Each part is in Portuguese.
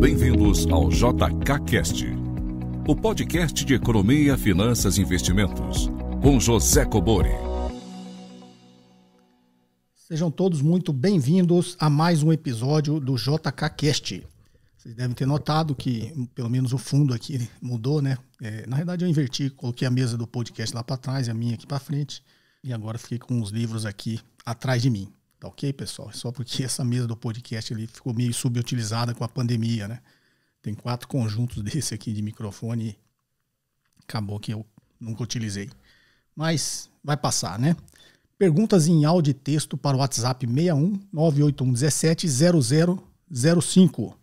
Bem-vindos ao JKCast, o podcast de economia, finanças e investimentos, com José Cobori. Sejam todos muito bem-vindos a mais um episódio do JKCast. Vocês devem ter notado que, pelo menos o fundo aqui mudou, né? Na verdade, eu inverti, coloquei a mesa do podcast lá para trás e a minha aqui para frente. E agora fiquei com os livros aqui atrás de mim. Tá ok, pessoal? Só porque essa mesa do podcast ali ficou meio subutilizada com a pandemia, né? Tem 4 conjuntos desse aqui de microfone e acabou que eu nunca utilizei. Mas vai passar, né? Perguntas em áudio e texto para o WhatsApp 61 981 17 0005.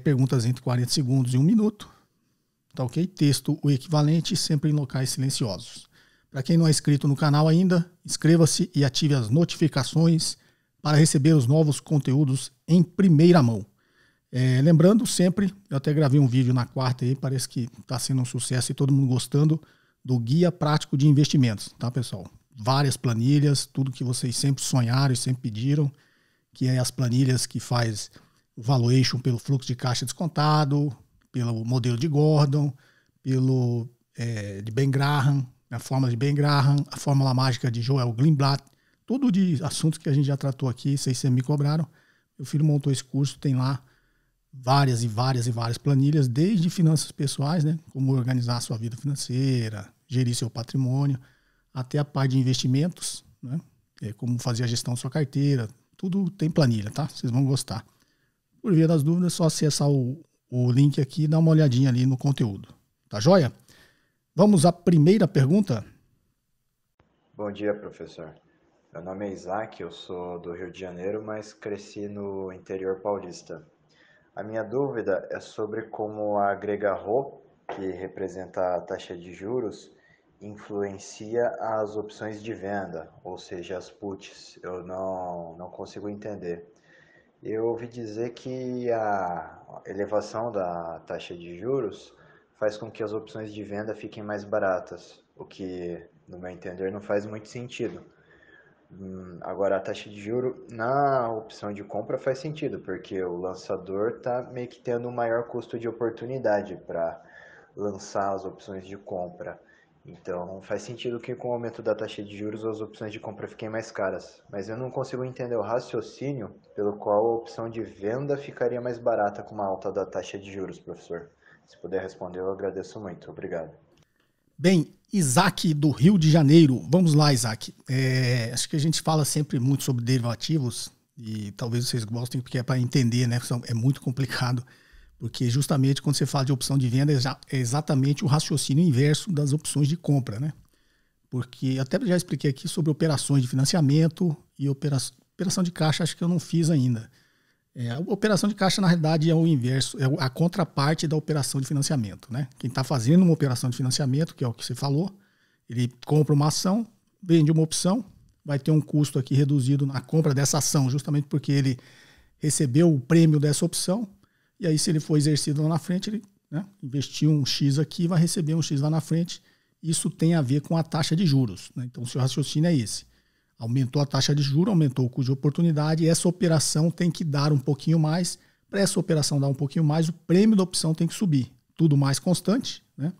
Perguntas entre 40 segundos e 1 minuto. Tá ok? Texto o equivalente, sempre em locais silenciosos. Para quem não é inscrito no canal ainda, inscreva-se e ative as notificações para receber os novos conteúdos em primeira mão. Lembrando sempre, eu até gravei um vídeo na quarta aí, parece que está sendo um sucesso e todo mundo gostando do Guia Prático de Investimentos, tá, pessoal? Várias planilhas, tudo que vocês sempre sonharam e sempre pediram, que é as planilhas que faz o valuation pelo fluxo de caixa descontado, pelo modelo de Gordon, pelo de Ben Graham, a fórmula de Ben Graham, a fórmula mágica de Joel Greenblatt, tudo de assuntos que a gente já tratou aqui, vocês sempre me cobraram. Meu filho montou esse curso, tem lá várias planilhas, desde finanças pessoais, né, como organizar a sua vida financeira, gerir seu patrimônio, até a parte de investimentos, né, como fazer a gestão da sua carteira, tudo tem planilha, tá? Vocês vão gostar. Por via das dúvidas, é só acessar o link aqui e dar uma olhadinha ali no conteúdo. Tá joia? Vamos à primeira pergunta? Bom dia, professor. Meu nome é Isaac, eu sou do Rio de Janeiro, mas cresci no interior paulista. A minha dúvida é sobre como a Grega Rho, que representa a taxa de juros, influencia as opções de venda, ou seja, as puts. Eu não consigo entender. Eu ouvi dizer que a elevação da taxa de juros faz com que as opções de venda fiquem mais baratas, o que, no meu entender, não faz muito sentido. Agora, a taxa de juro na opção de compra faz sentido, porque o lançador está meio que tendo um maior custo de oportunidade para lançar as opções de compra. Então, faz sentido que com o aumento da taxa de juros as opções de compra fiquem mais caras. Mas eu não consigo entender o raciocínio pelo qual a opção de venda ficaria mais barata com uma alta da taxa de juros, professor. Se puder responder, eu agradeço muito. Obrigado. Bem, Isaac do Rio de Janeiro. Vamos lá, Isaac. Acho que a gente fala sempre muito sobre derivativos e talvez vocês gostem porque é para entender, né? É muito complicado, porque justamente quando você fala de opção de venda é exatamente o raciocínio inverso das opções de compra, né? Porque até já expliquei aqui sobre operações de financiamento e operação de caixa, acho que eu não fiz ainda. A operação de caixa, na realidade, é o inverso, é a contraparte da operação de financiamento, né? Quem está fazendo uma operação de financiamento, que é o que você falou, ele compra uma ação, vende uma opção, vai ter um custo aqui reduzido na compra dessa ação, justamente porque ele recebeu o prêmio dessa opção, e aí se ele for exercido lá na frente, ele, né, investiu um X aqui, vai receber um X lá na frente. Isso tem a ver com a taxa de juros, né? Então o seu raciocínio é esse. Aumentou a taxa de juros, aumentou o custo de oportunidade, e essa operação tem que dar um pouquinho mais. Para essa operação dar um pouquinho mais, o prêmio da opção tem que subir. Tudo mais constante, né?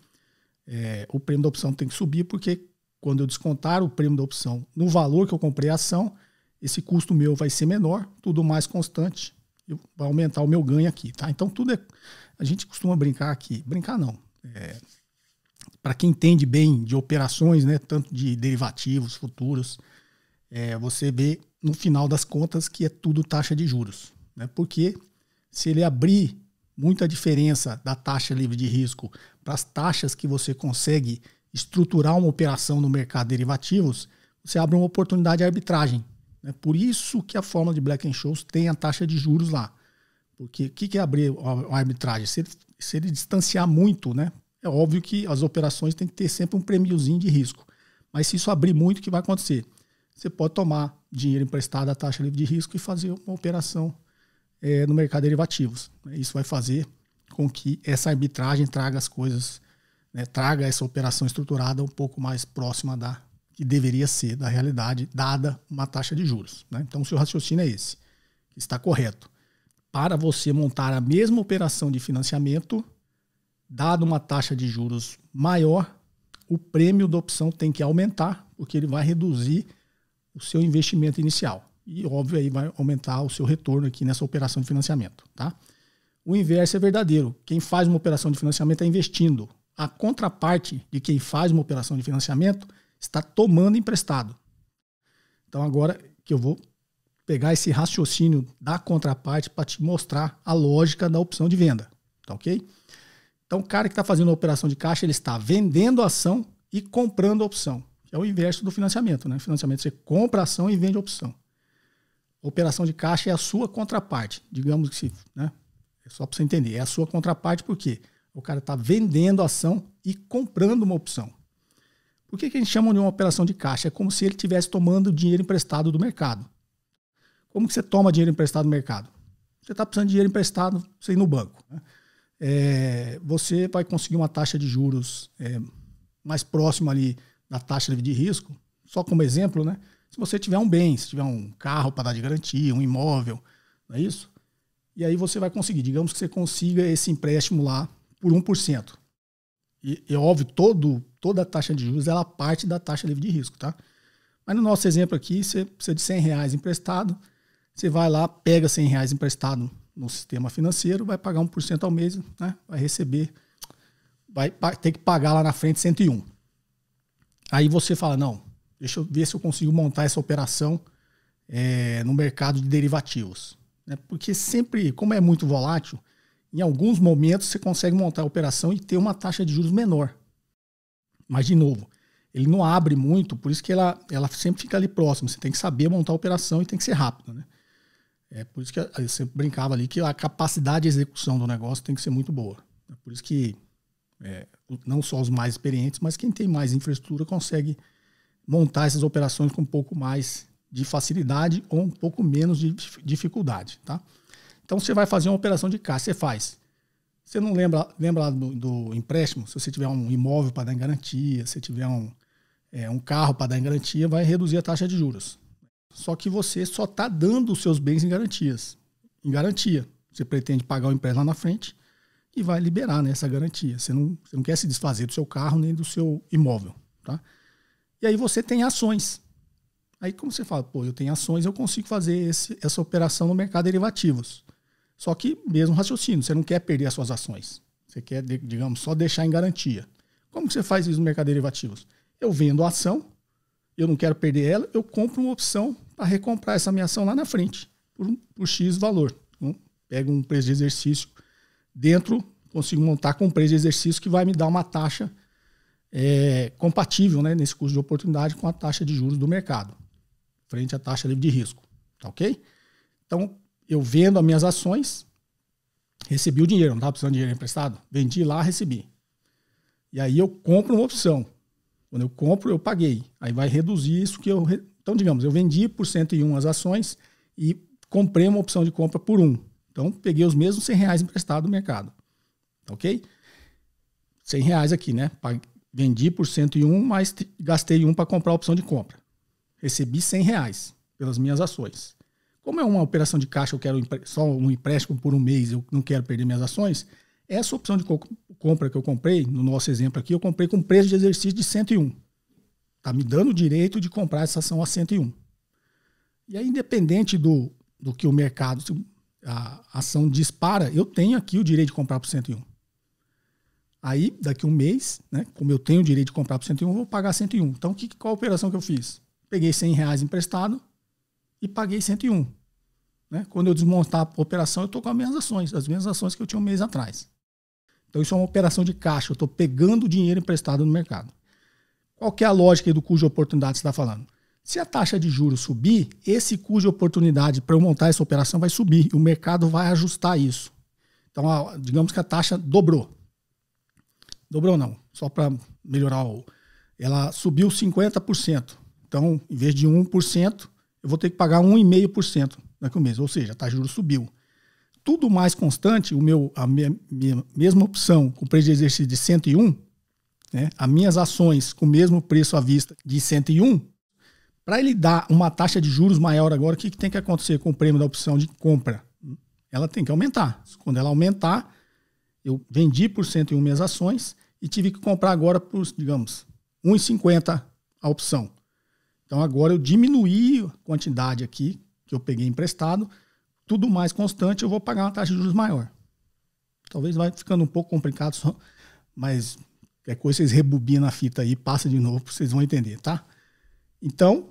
O prêmio da opção tem que subir porque quando eu descontar o prêmio da opção no valor que eu comprei a ação, esse custo meu vai ser menor, tudo mais constante, vai aumentar o meu ganho aqui, tá? Então tudo é... A gente costuma brincar aqui. Brincar não. Para quem entende bem de operações, né, tanto de derivativos, futuros, você vê no final das contas que é tudo taxa de juros, né? Porque se ele abrir muita diferença da taxa livre de risco para as taxas que você consegue estruturar uma operação no mercado de derivativos, você abre uma oportunidade de arbitragem, né? Por isso que a fórmula de Black-Scholes tem a taxa de juros lá. Porque o que é abrir a arbitragem? Se ele distanciar muito, né? É óbvio que as operações têm que ter sempre um prêmiozinho de risco. Mas se isso abrir muito, o que vai acontecer? Você pode tomar dinheiro emprestado à taxa livre de risco e fazer uma operação no mercado de derivativos. Isso vai fazer com que essa arbitragem traga as coisas, né, traga essa operação estruturada um pouco mais próxima da que deveria ser da realidade, dada uma taxa de juros, né? Então o seu raciocínio é esse, está correto. para você montar a mesma operação de financiamento, dado uma taxa de juros maior, o prêmio da opção tem que aumentar, porque ele vai reduzir o seu investimento inicial. E, óbvio, aí vai aumentar o seu retorno aqui nessa operação de financiamento. Tá? O inverso é verdadeiro. Quem faz uma operação de financiamento está investindo. A contraparte de quem faz uma operação de financiamento está tomando emprestado. Então, agora que eu vou pegar esse raciocínio da contraparte para te mostrar a lógica da opção de venda. Tá ok? Então, o cara que está fazendo a operação de caixa, ele está vendendo a ação e comprando a opção. Que é o inverso do financiamento. Né? Financiamento, você compra a ação e vende a opção. A operação de caixa é a sua contraparte. Digamos que, né? É só para você entender. É a sua contraparte porque o cara está vendendo a ação e comprando uma opção. Por que a gente chama de uma operação de caixa? É como se ele estivesse tomando dinheiro emprestado do mercado. Como que você toma dinheiro emprestado do mercado? Você está precisando de dinheiro emprestado, você ir no banco. Né? Você vai conseguir uma taxa de juros mais próxima ali da taxa livre de risco. Só como exemplo, né? Se você tiver um bem, se tiver um carro para dar de garantia, um imóvel, não é isso? E aí você vai conseguir, digamos que você consiga esse empréstimo lá por 1%. E é óbvio, toda a taxa de juros ela parte da taxa livre de risco, tá? Mas no nosso exemplo aqui, você precisa de R$100 emprestado, você vai lá, pega R$100 emprestado no sistema financeiro, vai pagar 1% ao mês, né? Vai receber, vai ter que pagar lá na frente 101. Aí você fala, não, deixa eu ver se eu consigo montar essa operação no mercado de derivativos. Né? Porque sempre, como é muito volátil, em alguns momentos você consegue montar a operação e ter uma taxa de juros menor. Mas, de novo, ele não abre muito, por isso que ela sempre fica ali próximo. Você tem que saber montar a operação e tem que ser rápido. Né? É por isso que eu sempre brincava ali que a capacidade de execução do negócio tem que ser muito boa. É por isso que não só os mais experientes, mas quem tem mais infraestrutura consegue montar essas operações com um pouco mais de facilidade ou um pouco menos de dificuldade. Tá? Então você vai fazer uma operação de caixa, você faz. Você não lembra lá do empréstimo? Se você tiver um imóvel para dar em garantia, se tiver um carro para dar em garantia, vai reduzir a taxa de juros. Só que você só está dando os seus bens em garantias. Em garantia. Você pretende pagar o empréstimo lá na frente e vai liberar, né, essa garantia. Você não quer se desfazer do seu carro nem do seu imóvel. Tá? E aí você tem ações. Aí como você fala, eu tenho ações, eu consigo fazer essa operação no mercado de derivativos. Só que mesmo raciocínio, você não quer perder as suas ações. Você quer, digamos, só deixar em garantia. Como que você faz isso no mercado de derivativos? Eu vendo a ação, eu não quero perder ela, eu compro uma opção para recomprar essa minha ação lá na frente, por X valor. Então, pego um preço de exercício dentro, consigo montar com um preço de exercício que vai me dar uma taxa compatível, né, nesse custo de oportunidade com a taxa de juros do mercado, frente à taxa livre de risco. Tá ok? Então, eu vendo as minhas ações, recebi o dinheiro, não estava precisando de dinheiro emprestado? Vendi lá, recebi. E aí eu compro uma opção. Quando eu compro, eu paguei. Aí vai reduzir isso que eu... Então, digamos, eu vendi por 101 as ações e comprei uma opção de compra por 1. Então, peguei os mesmos R$100 emprestados do mercado. Ok? R$100 aqui, né? Vendi por 101, mas gastei 1 para comprar a opção de compra. Recebi R$100 pelas minhas ações. Como é uma operação de caixa, eu quero só um empréstimo por um mês, eu não quero perder minhas ações, essa opção de compra que eu comprei, no nosso exemplo aqui, eu comprei com preço de exercício de 101. Está me dando o direito de comprar essa ação a 101. E aí, independente do que o mercado, se a ação dispara, eu tenho aqui o direito de comprar por 101. Aí, daqui a um mês, né, como eu tenho o direito de comprar por 101, eu vou pagar 101. Então, qual a operação que eu fiz? Peguei R$100 emprestado e paguei 101. Né? Quando eu desmontar a operação, eu estou com as mesmas ações que eu tinha um mês atrás. Então isso é uma operação de caixa, eu estou pegando dinheiro emprestado no mercado. Qual que é a lógica aí do custo de oportunidade que você está falando? Se a taxa de juros subir, esse custo de oportunidade para eu montar essa operação vai subir, e o mercado vai ajustar isso. Então, digamos que a taxa dobrou. Dobrou não, só para melhorar. Ela subiu 50%. Então, em vez de 1%, eu vou ter que pagar 1,5% daqui a um mês. Ou seja, a taxa de juros subiu. Tudo mais constante, a minha mesma opção com preço de exercício de 101, né, as minhas ações com o mesmo preço à vista de 101, para ele dar uma taxa de juros maior agora, o que tem que acontecer com o prêmio da opção de compra? ela tem que aumentar. Quando ela aumentar, eu vendi por 101 minhas ações e tive que comprar agora por, digamos, 1,50 a opção. Então agora eu diminuí a quantidade aqui que eu peguei emprestado, tudo mais constante, eu vou pagar uma taxa de juros maior. Talvez vai ficando um pouco complicado só, mas qualquer coisa vocês rebobinam a fita aí, passa de novo, vocês vão entender, tá? Então,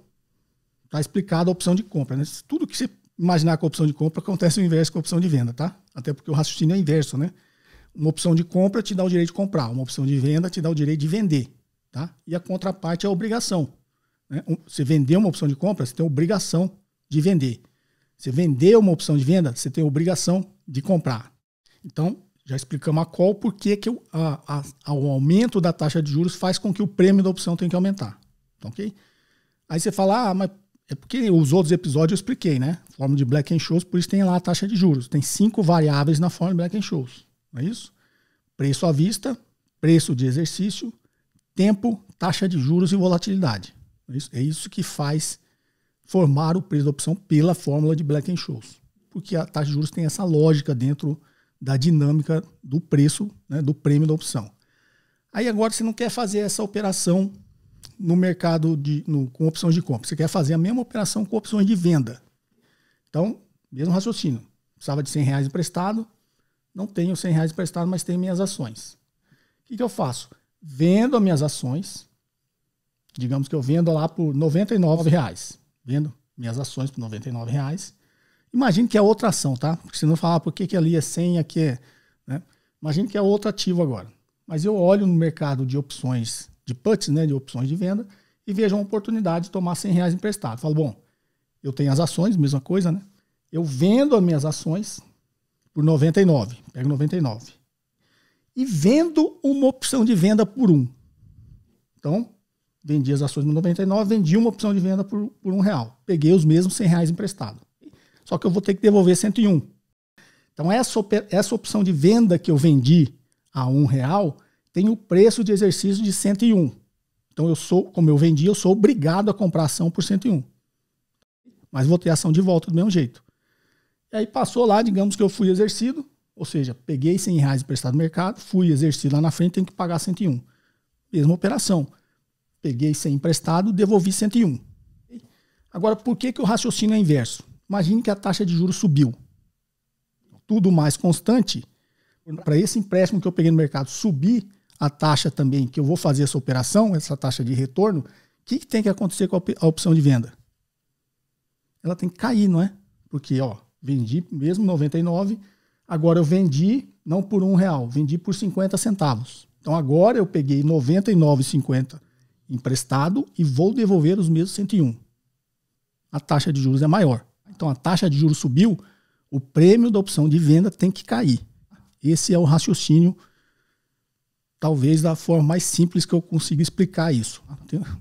tá explicado a opção de compra, né? Tudo que você imaginar com a opção de compra acontece o inverso com a opção de venda, tá? Até porque o raciocínio é inverso, né? Uma opção de compra te dá o direito de comprar, uma opção de venda te dá o direito de vender, tá? E a contraparte é a obrigação, né? Você vender uma opção de compra, você tem a obrigação de vender. Você vender uma opção de venda, você tem a obrigação de comprar. Então, já explicamos a qual, por que o aumento da taxa de juros faz com que o prêmio da opção tenha que aumentar. Tá, ok? Aí você fala, mas é porque os outros episódios eu expliquei, né? Fórmula de Black-Scholes, por isso tem lá a taxa de juros. Tem 5 variáveis na fórmula de Black-Scholes. Não é isso? Preço à vista, preço de exercício, tempo, taxa de juros e volatilidade. É isso que faz formar o preço da opção pela fórmula de Black-Scholes. Porque a taxa de juros tem essa lógica dentro da dinâmica do preço, né, do prêmio da opção. Aí agora você não quer fazer essa operação no mercado com opções de compra. Você quer fazer a mesma operação com opções de venda. Então, mesmo raciocínio. Precisava de R$100 emprestado. Não tenho R$100 emprestado, mas tenho minhas ações. O que eu faço? Vendo as minhas ações. Digamos que eu vendo lá por R$99. Vendo minhas ações por R$99. Imagine que é outra ação, tá? Porque senão falar por que ali é 100 e aqui é... Né? Imagine que é outro ativo agora. Mas eu olho no mercado de opções de puts, né, de opções de venda, e vejo uma oportunidade de tomar R$100 emprestado. Falo, bom, eu tenho as ações, mesma coisa, né? Eu vendo as minhas ações por 99, pego 99. E vendo uma opção de venda por 1. Então, vendi as ações por 99, vendi uma opção de venda por R$1. Peguei os mesmos R$100 emprestado. Só que eu vou ter que devolver 101. Então, essa opção de venda que eu vendi a R$1 tem o preço de exercício de 101. Então, como eu vendi, eu sou obrigado a comprar ação por 101. Mas vou ter ação de volta do mesmo jeito. E aí passou lá, digamos que eu fui exercido, ou seja, peguei R$100 emprestado no mercado, fui exercido lá na frente, tenho que pagar 101. Mesma operação. Peguei 100 emprestado, devolvi 101. Agora, por que o raciocínio é inverso? Imagine que a taxa de juros subiu. Tudo mais constante. Para esse empréstimo que eu peguei no mercado subir a taxa também, que eu vou fazer essa operação, essa taxa de retorno, o que tem que acontecer com a opção de venda? Ela tem que cair, não é? Porque, vendi mesmo 99, agora eu vendi não por R$1, vendi por 50 centavos. Então agora eu peguei 99,50 emprestado e vou devolver os mesmos 101. A taxa de juros é maior. Então a taxa de juros subiu, o prêmio da opção de venda tem que cair. Esse é o raciocínio, talvez da forma mais simples que eu consiga explicar isso.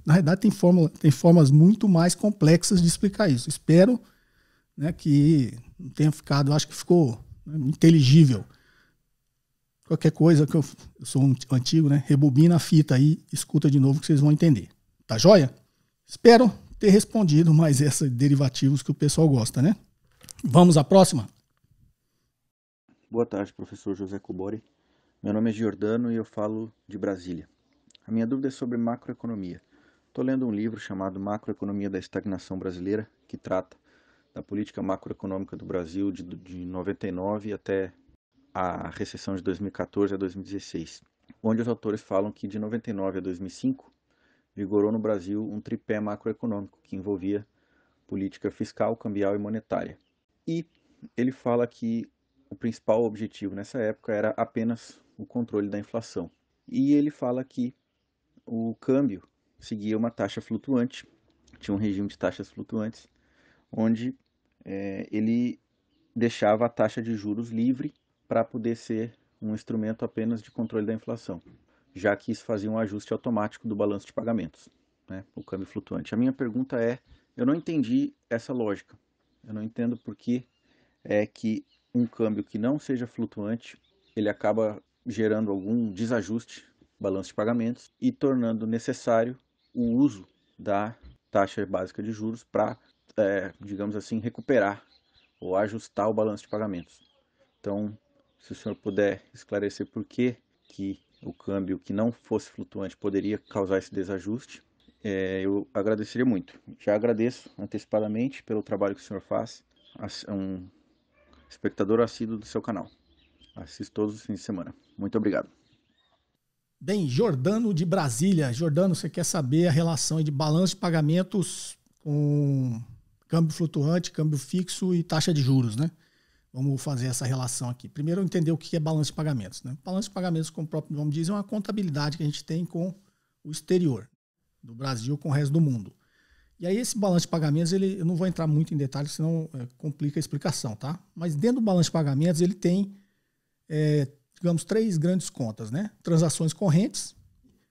Na verdade tem formas muito mais complexas de explicar isso. Espero, né, que não tenha ficado, acho que ficou, né, inteligível. Qualquer coisa que eu sou um antigo, né, rebobina a fita aí, escuta de novo que vocês vão entender. Tá joia? Espero ter respondido mais esses derivativos que o pessoal gosta, né? Vamos à próxima? Boa tarde, professor José Cobori. Meu nome é Giordano e eu falo de Brasília. A minha dúvida é sobre macroeconomia. Estou lendo um livro chamado Macroeconomia da Estagnação Brasileira, que trata da política macroeconômica do Brasil de 99 até a recessão de 2014 a 2016, onde os autores falam que de 99 a 2005 vigorou no Brasil um tripé macroeconômico que envolvia política fiscal, cambial e monetária. E ele fala que o principal objetivo nessa época era apenas o controle da inflação. E ele fala que o câmbio seguia uma taxa flutuante, tinha um regime de taxas flutuantes, onde ele deixava a taxa de juros livre para poder ser um instrumento apenas de controle da inflação, já que isso fazia um ajuste automático do balanço de pagamentos, né, o câmbio flutuante. A minha pergunta é, eu não entendi essa lógica, eu não entendo por que é que um câmbio que não seja flutuante, ele acaba gerando algum desajuste no balanço de pagamentos e tornando necessário o uso da taxa básica de juros para, digamos assim, recuperar ou ajustar o balanço de pagamentos. Então, se o senhor puder esclarecer por que o câmbio que não fosse flutuante poderia causar esse desajuste, eu agradeceria muito. Já agradeço antecipadamente pelo trabalho que o senhor faz. É um espectador assíduo do seu canal. Assisto todos os fins de semana. Muito obrigado. Bem, Jordano de Brasília. Jordano, você quer saber a relação de balanço de pagamentos com câmbio flutuante, câmbio fixo e taxa de juros, né? Vamos fazer essa relação aqui. Primeiro, entender o que é balanço de pagamentos, né? Balanço de pagamentos, como o próprio nome diz, é uma contabilidade que a gente tem com o exterior, do Brasil com o resto do mundo. E aí esse balanço de pagamentos, eu não vou entrar muito em detalhes, senão complica a explicação, tá? Mas dentro do balanço de pagamentos, ele tem, digamos, 3 grandes contas, né? Transações correntes,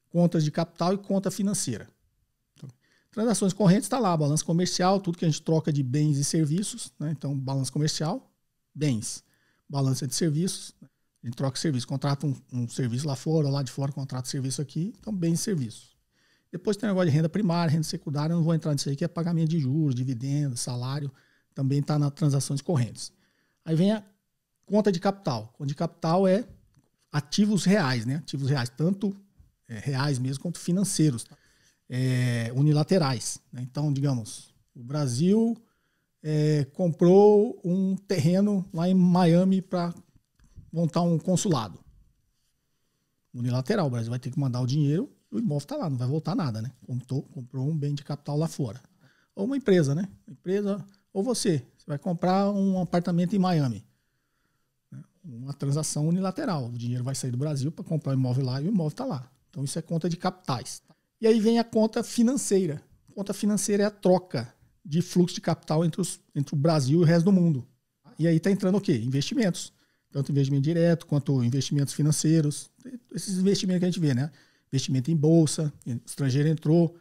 contas de capital e conta financeira. Transações correntes está lá, balanço comercial, tudo que a gente troca de bens e serviços, né? Então, balanço comercial, bens, balança de serviços, a gente troca serviço, contrata um serviço lá fora, lá de fora contrata serviço aqui, então bens e serviços. Depois tem o negócio de renda primária, renda secundária, eu não vou entrar nisso aí, que é pagamento de juros, dividendos, salário, também está nas transações correntes. Aí vem a conta de capital. Conta de capital é ativos reais, né? Ativos reais, tanto reais mesmo quanto financeiros, unilaterais, né? Então, digamos, o Brasil comprou um terreno lá em Miami para montar um consulado. Unilateral, o Brasil vai ter que mandar o dinheiro, o imóvel está lá, não vai voltar nada, né? Comprou um bem de capital lá fora. Ou uma empresa, né? Ou você vai comprar um apartamento em Miami. Uma transação unilateral. O dinheiro vai sair do Brasil para comprar o imóvel lá e o imóvel está lá. Então isso é conta de capitais. E aí vem a conta financeira. A conta financeira é a troca de fluxo de capital entre o Brasil e o resto do mundo. E aí está entrando o quê? Investimentos. Tanto investimento direto quanto investimentos financeiros. Esses investimentos que a gente vê, né? Investimento em bolsa, estrangeiro entrou,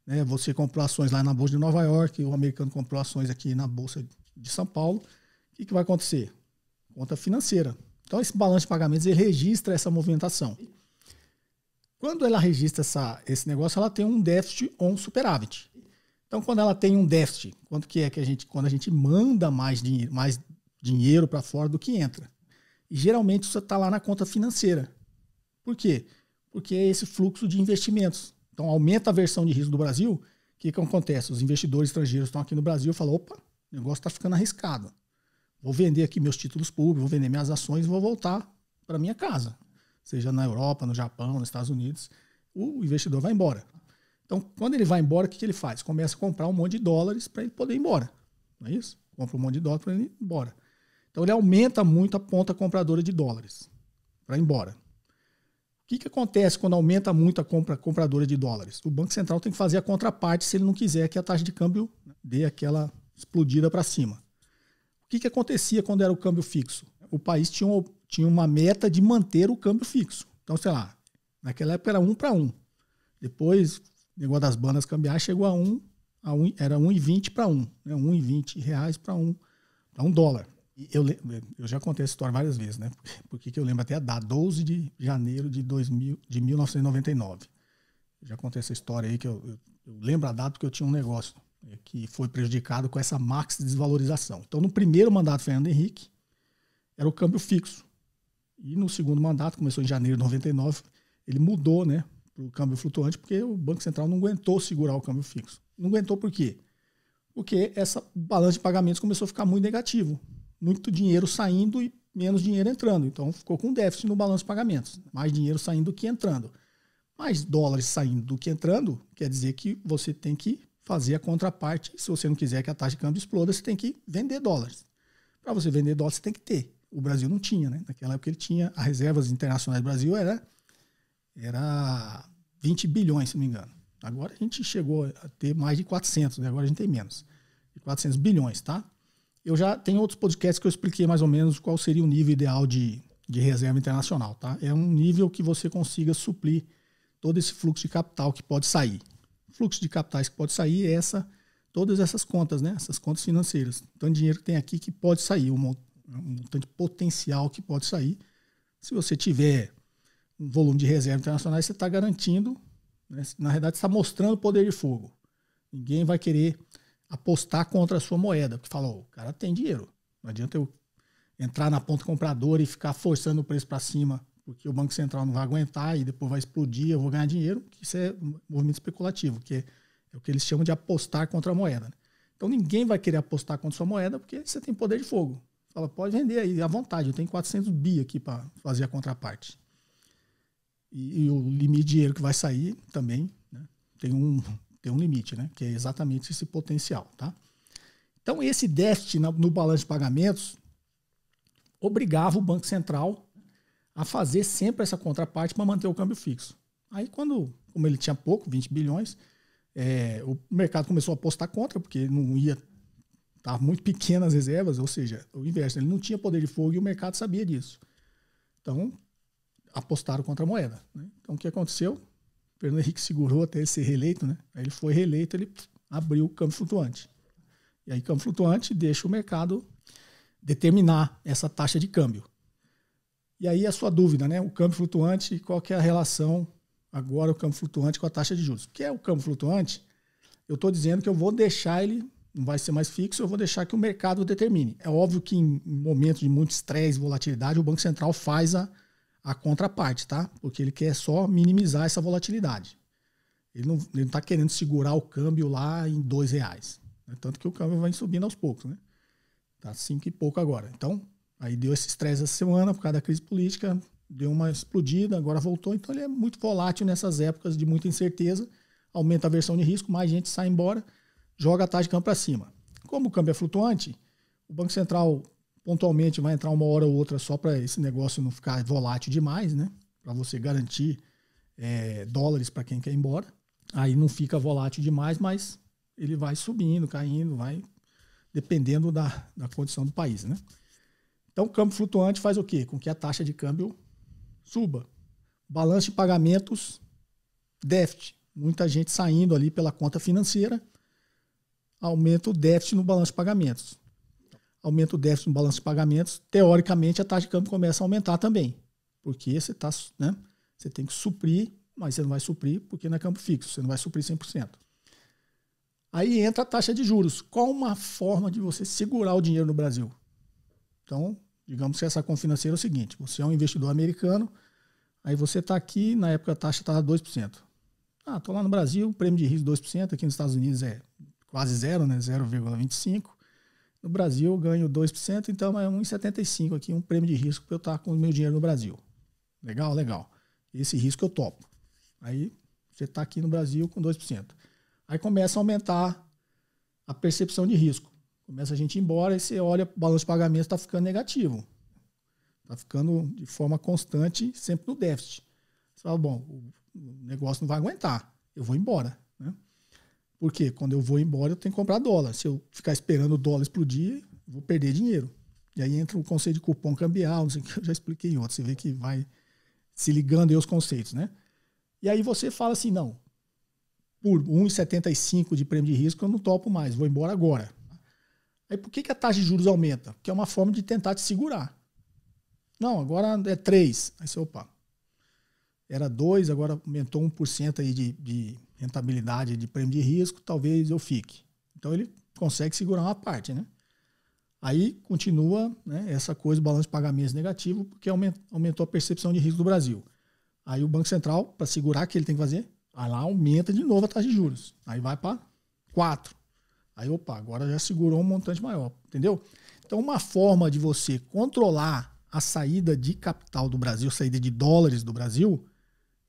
né? Você comprou ações lá na Bolsa de Nova York, o americano comprou ações aqui na Bolsa de São Paulo. O que vai acontecer? Conta financeira. Então esse balanço de pagamentos ele registra essa movimentação. Quando ela registra esse negócio, ela tem um déficit ou um superávit. Então, quando ela tem um déficit, quando a gente manda mais dinheiro para fora do que entra. E geralmente isso está lá na conta financeira. Por quê? Porque é esse fluxo de investimentos. Então, aumenta a aversão de risco do Brasil. O que acontece? Os investidores estrangeiros estão aqui no Brasil e falam, opa, o negócio está ficando arriscado. Vou vender aqui meus títulos públicos, vou vender minhas ações e vou voltar para minha casa. Seja na Europa, no Japão, nos Estados Unidos. O investidor vai embora. Então, quando ele vai embora, o que ele faz? Começa a comprar um monte de dólares para ele poder ir embora. Não é isso? Compra um monte de dólares para ele ir embora. Então, ele aumenta muito a ponta compradora de dólares para ir embora. O que acontece quando aumenta muito a compradora de dólares? O Banco Central tem que fazer a contraparte se ele não quiser que a taxa de câmbio dê aquela explodida para cima. O que acontecia quando era o câmbio fixo? O país tinha uma meta de manter o câmbio fixo. Então, sei lá, naquela época era 1 para 1. Depois, o negócio das bandas cambiais chegou era 1,20 para 1. Né? 1,20 reais para 1 dólar. E eu já contei essa história várias vezes, né? Porque eu lembro até a data, 12 de janeiro de 1999. Eu já contei essa história aí, que eu lembro a data porque eu tinha um negócio que foi prejudicado com essa max desvalorização. Então, no primeiro mandato do Fernando Henrique, era o câmbio fixo. E no segundo mandato, começou em janeiro de 99, ele mudou, né, para o câmbio flutuante, porque o Banco Central não aguentou segurar o câmbio fixo. Não aguentou por quê? Porque essa balança de pagamentos começou a ficar muito negativo. Muito dinheiro saindo e menos dinheiro entrando. Então, ficou com déficit no balanço de pagamentos. Mais dinheiro saindo do que entrando. Mais dólares saindo do que entrando, quer dizer que você tem que fazer a contraparte. Se você não quiser que a taxa de câmbio exploda, você tem que vender dólares. Para você vender dólares, você tem que ter. O Brasil não tinha, né? Naquela época ele tinha, as reservas internacionais do Brasil era 20 bilhões, se não me engano. Agora a gente chegou a ter mais de 400, né? Agora a gente tem menos. De 400 bilhões, tá? Eu já tenho outros podcasts que eu expliquei mais ou menos qual seria o nível ideal de reserva internacional, tá? É um nível que você consiga suprir todo esse fluxo de capital que pode sair. O fluxo de capitais que pode sair é todas essas contas, né? Essas contas financeiras. Tanto dinheiro que tem aqui que pode sair, um montante potencial que pode sair. Se você tiver um volume de reserva internacional, você está garantindo, né? Na verdade, você está mostrando o poder de fogo. Ninguém vai querer apostar contra a sua moeda, porque fala, o cara tem dinheiro. Não adianta eu entrar na ponta compradora e ficar forçando o preço para cima, porque o Banco Central não vai aguentar e depois vai explodir, eu vou ganhar dinheiro. Isso é um movimento especulativo, que é o que eles chamam de apostar contra a moeda. Né? Então ninguém vai querer apostar contra a sua moeda porque você tem poder de fogo. Fala, pode vender aí à vontade, eu tenho 400 bi aqui para fazer a contraparte. E o limite de dinheiro que vai sair também, né, tem um limite, né, que é exatamente esse potencial. Tá? Então esse déficit no balanço de pagamentos obrigava o Banco Central a fazer sempre essa contraparte para manter o câmbio fixo. Aí como ele tinha pouco, 20 bilhões, o mercado começou a apostar contra, porque não ia... Estavam muito pequenas as reservas, ou seja, o inverso, ele não tinha poder de fogo e o mercado sabia disso. Então, apostaram contra a moeda. Né? Então, o que aconteceu? O Fernando Henrique segurou até ele ser reeleito, né? Aí ele foi reeleito, ele abriu o câmbio flutuante. E aí, câmbio flutuante deixa o mercado determinar essa taxa de câmbio. E aí, a sua dúvida, né? O câmbio flutuante, qual que é a relação agora, o câmbio flutuante com a taxa de juros? O que é o câmbio flutuante? Eu estou dizendo que eu vou deixar ele... não vai ser mais fixo, eu vou deixar que o mercado determine. É óbvio que em momentos de muito estresse e volatilidade, o Banco Central faz a contraparte, tá? Porque ele quer só minimizar essa volatilidade. Ele não está querendo segurar o câmbio lá em R$2. Né? Tanto que o câmbio vai subindo aos poucos, né? Tá 5 e pouco agora. Então, aí deu esse estresse essa semana por causa da crise política, deu uma explodida, agora voltou. Então, ele é muito volátil nessas épocas de muita incerteza, aumenta a aversão de risco, mais gente sai embora, joga a taxa de câmbio para cima. Como o câmbio é flutuante, o Banco Central pontualmente vai entrar uma hora ou outra só para esse negócio não ficar volátil demais, né? Para você garantir dólares para quem quer ir embora. Aí não fica volátil demais, mas ele vai subindo, caindo, vai dependendo da condição do país, né? Então o câmbio flutuante faz o quê? Com que a taxa de câmbio suba. Balanço de pagamentos, déficit. Muita gente saindo ali pela conta financeira, aumenta o déficit no balanço de pagamentos. Aumenta o déficit no balanço de pagamentos, teoricamente a taxa de câmbio começa a aumentar também. Porque você tem que suprir, mas você não vai suprir porque não é câmbio fixo, você não vai suprir 100%. Aí entra a taxa de juros. Qual uma forma de você segurar o dinheiro no Brasil? Então, digamos que essa conta financeira é o seguinte, você é um investidor americano, aí você está aqui, na época a taxa estava 2%. Estou lá no Brasil, prêmio de risco 2%, aqui nos Estados Unidos é quase zero, né? 0,25%. No Brasil eu ganho 2%, então é 1,75% aqui, um prêmio de risco para eu estar com o meu dinheiro no Brasil. Legal, legal. Esse risco eu topo. Aí você está aqui no Brasil com 2%. Aí começa a aumentar a percepção de risco. Começa a gente ir embora e você olha, o balanço de pagamento está ficando negativo. Está ficando de forma constante, sempre no déficit. Você fala, bom, o negócio não vai aguentar, eu vou embora. Né? Porque quando eu vou embora, eu tenho que comprar dólar. Se eu ficar esperando o dólar explodir, eu vou perder dinheiro. E aí entra o conceito de cupom cambial, não sei o que, eu já expliquei em outro. Você vê que vai se ligando aí os conceitos, né? E aí você fala assim, não, por 1,75 de prêmio de risco eu não topo mais, vou embora agora. Aí por que a taxa de juros aumenta? Porque é uma forma de tentar te segurar. Não, agora é 3. Aí você, opa, era 2, agora aumentou 1% aí de rentabilidade de prêmio de risco, talvez eu fique. Então ele consegue segurar uma parte, né? Aí continua, né, essa coisa, o balanço de pagamentos negativo, porque aumentou a percepção de risco do Brasil. Aí o Banco Central, para segurar o que ele tem que fazer, aí lá aumenta de novo a taxa de juros. Aí vai para 4. Aí, opa, agora já segurou um montante maior, entendeu? Então uma forma de você controlar a saída de capital do Brasil, saída de dólares do Brasil,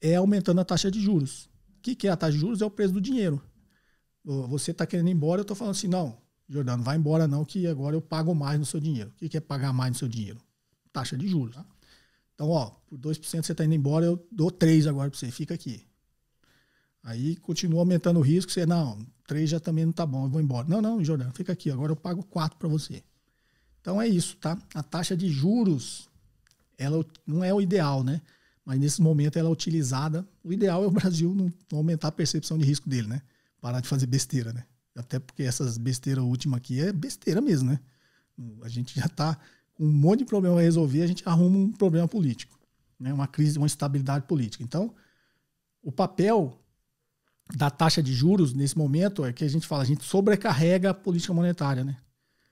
é aumentando a taxa de juros. O que é a taxa de juros? É o preço do dinheiro. Você está querendo ir embora, eu estou falando assim, não, Jordano, não vai embora não, que agora eu pago mais no seu dinheiro. O que é pagar mais no seu dinheiro? Taxa de juros. Tá? Então, por 2% você está indo embora, eu dou 3 agora para você, fica aqui. Aí continua aumentando o risco, você, não, 3 já também não está bom, eu vou embora. Não, Jordano, fica aqui, agora eu pago 4 para você. Então é isso, tá? A taxa de juros, ela não é o ideal, né? Mas nesse momento ela é utilizada. O ideal é o Brasil não aumentar a percepção de risco dele, né? Parar de fazer besteira, né? Até porque essas besteiras últimas aqui é besteira mesmo, né? A gente já está com um monte de problema a resolver, a gente arruma um problema político, né? Uma crise, uma instabilidade política. Então, o papel da taxa de juros nesse momento é que a gente fala, a gente sobrecarrega a política monetária, né?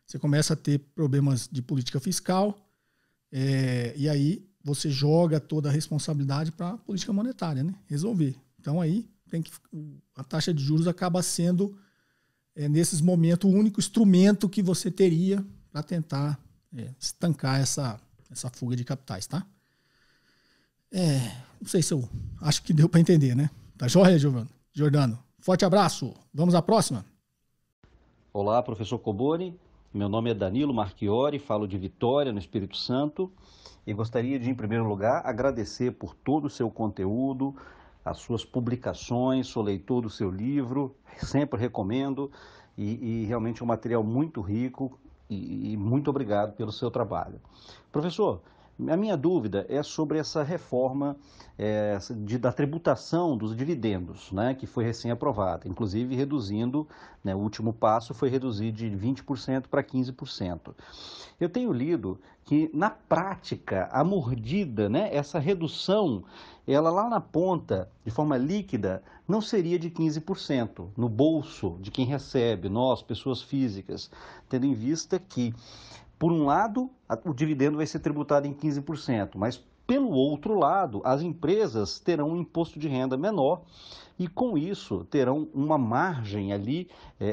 Você começa a ter problemas de política fiscal, E aí você joga toda a responsabilidade para a política monetária, né? Resolver. Então aí a taxa de juros acaba sendo, nesses momentos, o único instrumento que você teria para tentar estancar essa fuga de capitais, tá? Não sei se eu acho que deu para entender, né? Tá joia, Giordano? Forte abraço. Vamos à próxima. Olá, professor Cobori. Meu nome é Danilo Marchiori, falo de Vitória, no Espírito Santo. E gostaria de, em primeiro lugar, agradecer por todo o seu conteúdo, as suas publicações, sou leitor do seu livro, sempre recomendo. E realmente é um material muito rico e muito obrigado pelo seu trabalho. Professor, a minha dúvida é sobre essa reforma da tributação dos dividendos, né, que foi recém-aprovada, inclusive reduzindo, né, o último passo foi reduzir de 20% para 15%. Eu tenho lido que, na prática, a mordida, né, essa redução, ela lá na ponta, de forma líquida, não seria de 15% no bolso de quem recebe, nós, pessoas físicas, tendo em vista que, por um lado, o dividendo vai ser tributado em 15%, mas, pelo outro lado, as empresas terão um imposto de renda menor e, com isso, terão uma margem ali,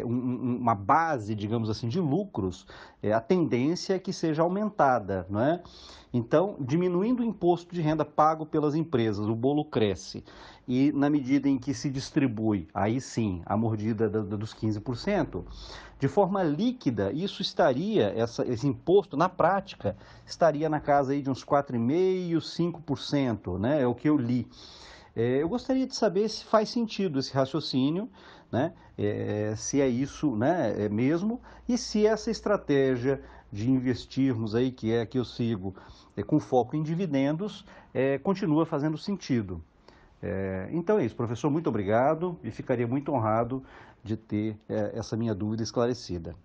uma base, digamos assim, de lucros, a tendência é que seja aumentada, não é? Então, diminuindo o imposto de renda pago pelas empresas, o bolo cresce. E, na medida em que se distribui, aí sim, a mordida dos 15%, de forma líquida, isso estaria, esse imposto, na prática, estaria na casa aí de uns 4,5%, 5%, né? É o que eu li. Eu gostaria de saber se faz sentido esse raciocínio, né? Se é isso, né, mesmo, e se essa estratégia de investirmos aí, que é a que eu sigo, com foco em dividendos, continua fazendo sentido. Então é isso, professor, muito obrigado e ficaria muito honrado de ter essa minha dúvida esclarecida.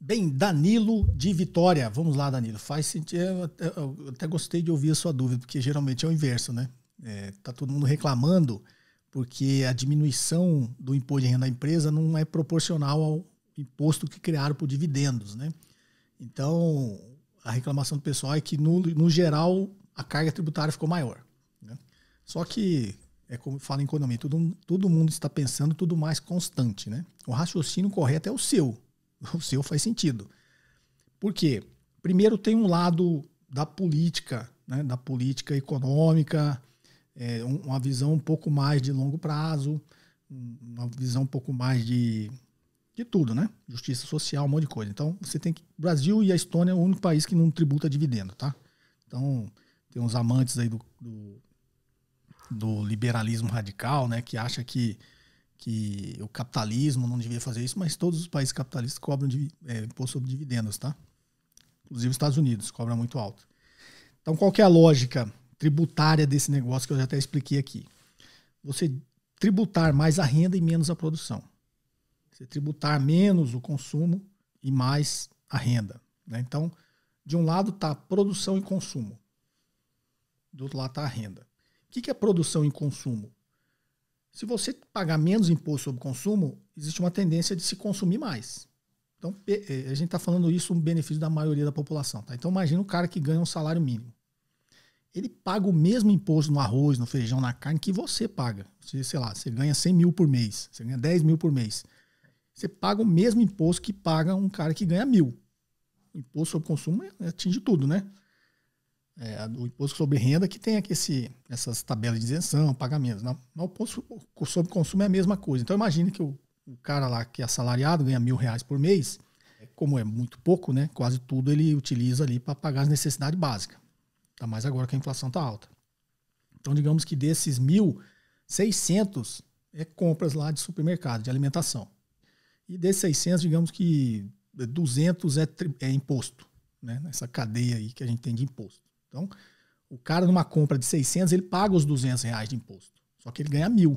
Bem, Danilo de Vitória. Vamos lá, Danilo. Faz sentido. Eu até gostei de ouvir a sua dúvida, porque geralmente é o inverso, né? Tá todo mundo reclamando porque a diminuição do imposto de renda da empresa não é proporcional ao imposto que criaram por dividendos, né? Então, a reclamação do pessoal é que, no geral, a carga tributária ficou maior, né? Só que, como fala em economia, todo mundo está pensando tudo mais constante, né? O raciocínio correto é o seu. O seu faz sentido. Por quê? Primeiro tem um lado da política, né? Da política econômica, uma visão um pouco mais de longo prazo, uma visão um pouco mais de tudo, né? Justiça social, um monte de coisa. Então, você tem que... O Brasil e a Estônia é o único país que não tributa dividendo, tá? Então, tem uns amantes aí do liberalismo radical, né? Que acha que o capitalismo não devia fazer isso, mas todos os países capitalistas cobram imposto sobre dividendos, tá? Inclusive os Estados Unidos cobra muito alto. Então, qual que é a lógica tributária desse negócio que eu já até expliquei aqui? Você tributar mais a renda e menos a produção. Você tributar menos o consumo e mais a renda, né? Então, de um lado está produção e consumo. Do outro lado está a renda. O que é produção e consumo? Se você pagar menos imposto sobre consumo, existe uma tendência de se consumir mais. Então, a gente está falando isso um benefício da maioria da população, tá? Então, imagina o cara que ganha um salário mínimo. Ele paga o mesmo imposto no arroz, no feijão, na carne que você paga. Você ganha 100 mil por mês, você ganha 10 mil por mês. Você paga o mesmo imposto que paga um cara que ganha 1.000. O imposto sobre consumo atinge tudo, né? O imposto sobre renda que tem essas tabelas de isenção, pagamentos. Não, mas o imposto sobre consumo é a mesma coisa. Então imagine que o cara lá que é assalariado ganha R$1.000 por mês, como é muito pouco, né? Quase tudo ele utiliza ali para pagar as necessidades básicas. Tá mais agora que a inflação tá alta. Então digamos que desses 1.600 compras lá de supermercado, de alimentação. E desses 600, digamos que 200 é imposto, né? Nessa cadeia aí que a gente tem de imposto. Então, o cara numa compra de 600, ele paga os R$200 de imposto. Só que ele ganha 1.000.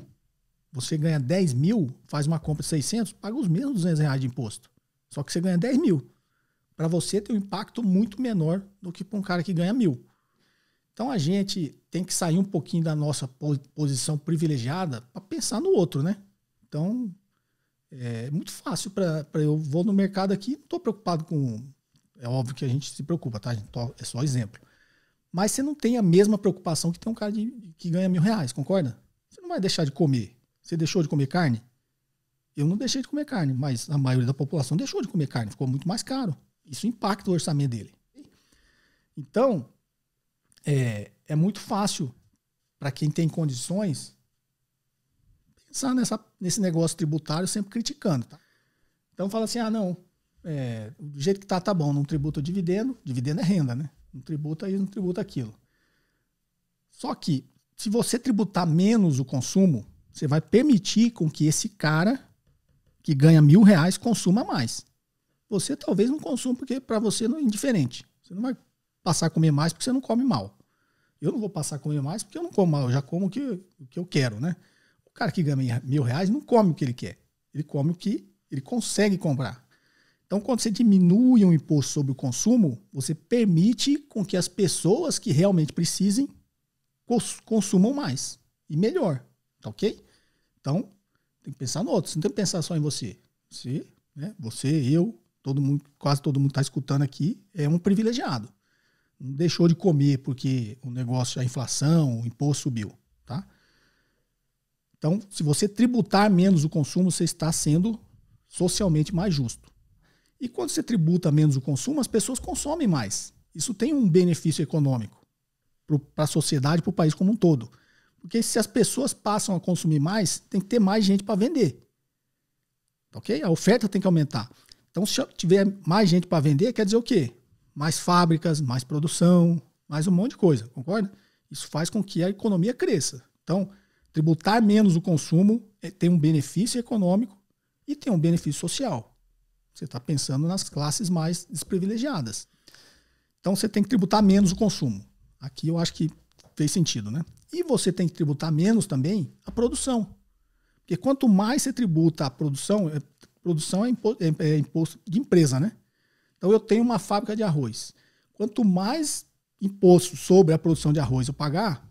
Você ganha 10 mil, faz uma compra de 600, paga os mesmos R$200 de imposto. Só que você ganha 10 mil. Para você tem um impacto muito menor do que para um cara que ganha 1.000. Então, a gente tem que sair um pouquinho da nossa posição privilegiada para pensar no outro, né? Então, é muito fácil eu vou no mercado aqui, não estou preocupado com É óbvio que a gente se preocupa, tá? É só exemplo. Mas você não tem a mesma preocupação que tem um cara que ganha R$1.000, concorda? Você não vai deixar de comer. Você deixou de comer carne? Eu não deixei de comer carne, mas a maioria da população deixou de comer carne. Ficou muito mais caro. Isso impacta o orçamento dele. Então, é muito fácil para quem tem condições pensar nesse negócio tributário sempre criticando. Tá? Então fala assim, não, do jeito que tá bom, não tributa o dividendo é renda, né? Não tributa isso, não tributa aquilo. Só que, se você tributar menos o consumo, você vai permitir com que esse cara que ganha R$1.000 consuma mais. Você talvez não consuma porque para você não é indiferente. Você não vai passar a comer mais porque você não come mal. Eu não vou passar a comer mais porque eu não como mal, eu já como o que eu quero, né? O cara que ganha R$1.000 não come o que ele quer. Ele come o que ele consegue comprar. Então, quando você diminui um imposto sobre o consumo, você permite com que as pessoas que realmente precisem consumam mais e melhor. Tá ok? Então, tem que pensar no outro. Você não tem que pensar só em você. Você, eu, todo mundo, quase todo mundo está escutando aqui, é um privilegiado. Não deixou de comer porque o negócio, a inflação, o imposto subiu. Tá? Então, se você tributar menos o consumo, você está sendo socialmente mais justo. E quando você tributa menos o consumo, as pessoas consomem mais. Isso tem um benefício econômico para a sociedade e para o país como um todo. Porque se as pessoas passam a consumir mais, tem que ter mais gente para vender. Ok? A oferta tem que aumentar. Então, se tiver mais gente para vender, quer dizer o quê? Mais fábricas, mais produção, mais um monte de coisa. Concorda? Isso faz com que a economia cresça. Então, tributar menos o consumo tem um benefício econômico e tem um benefício social. Você está pensando nas classes mais desprivilegiadas. Então, você tem que tributar menos o consumo. Aqui eu acho que fez sentido, né? E você tem que tributar menos também a produção. Porque quanto mais você tributa a produção é imposto de empresa, né? Então eu tenho uma fábrica de arroz. Quanto mais imposto sobre a produção de arroz eu pagar,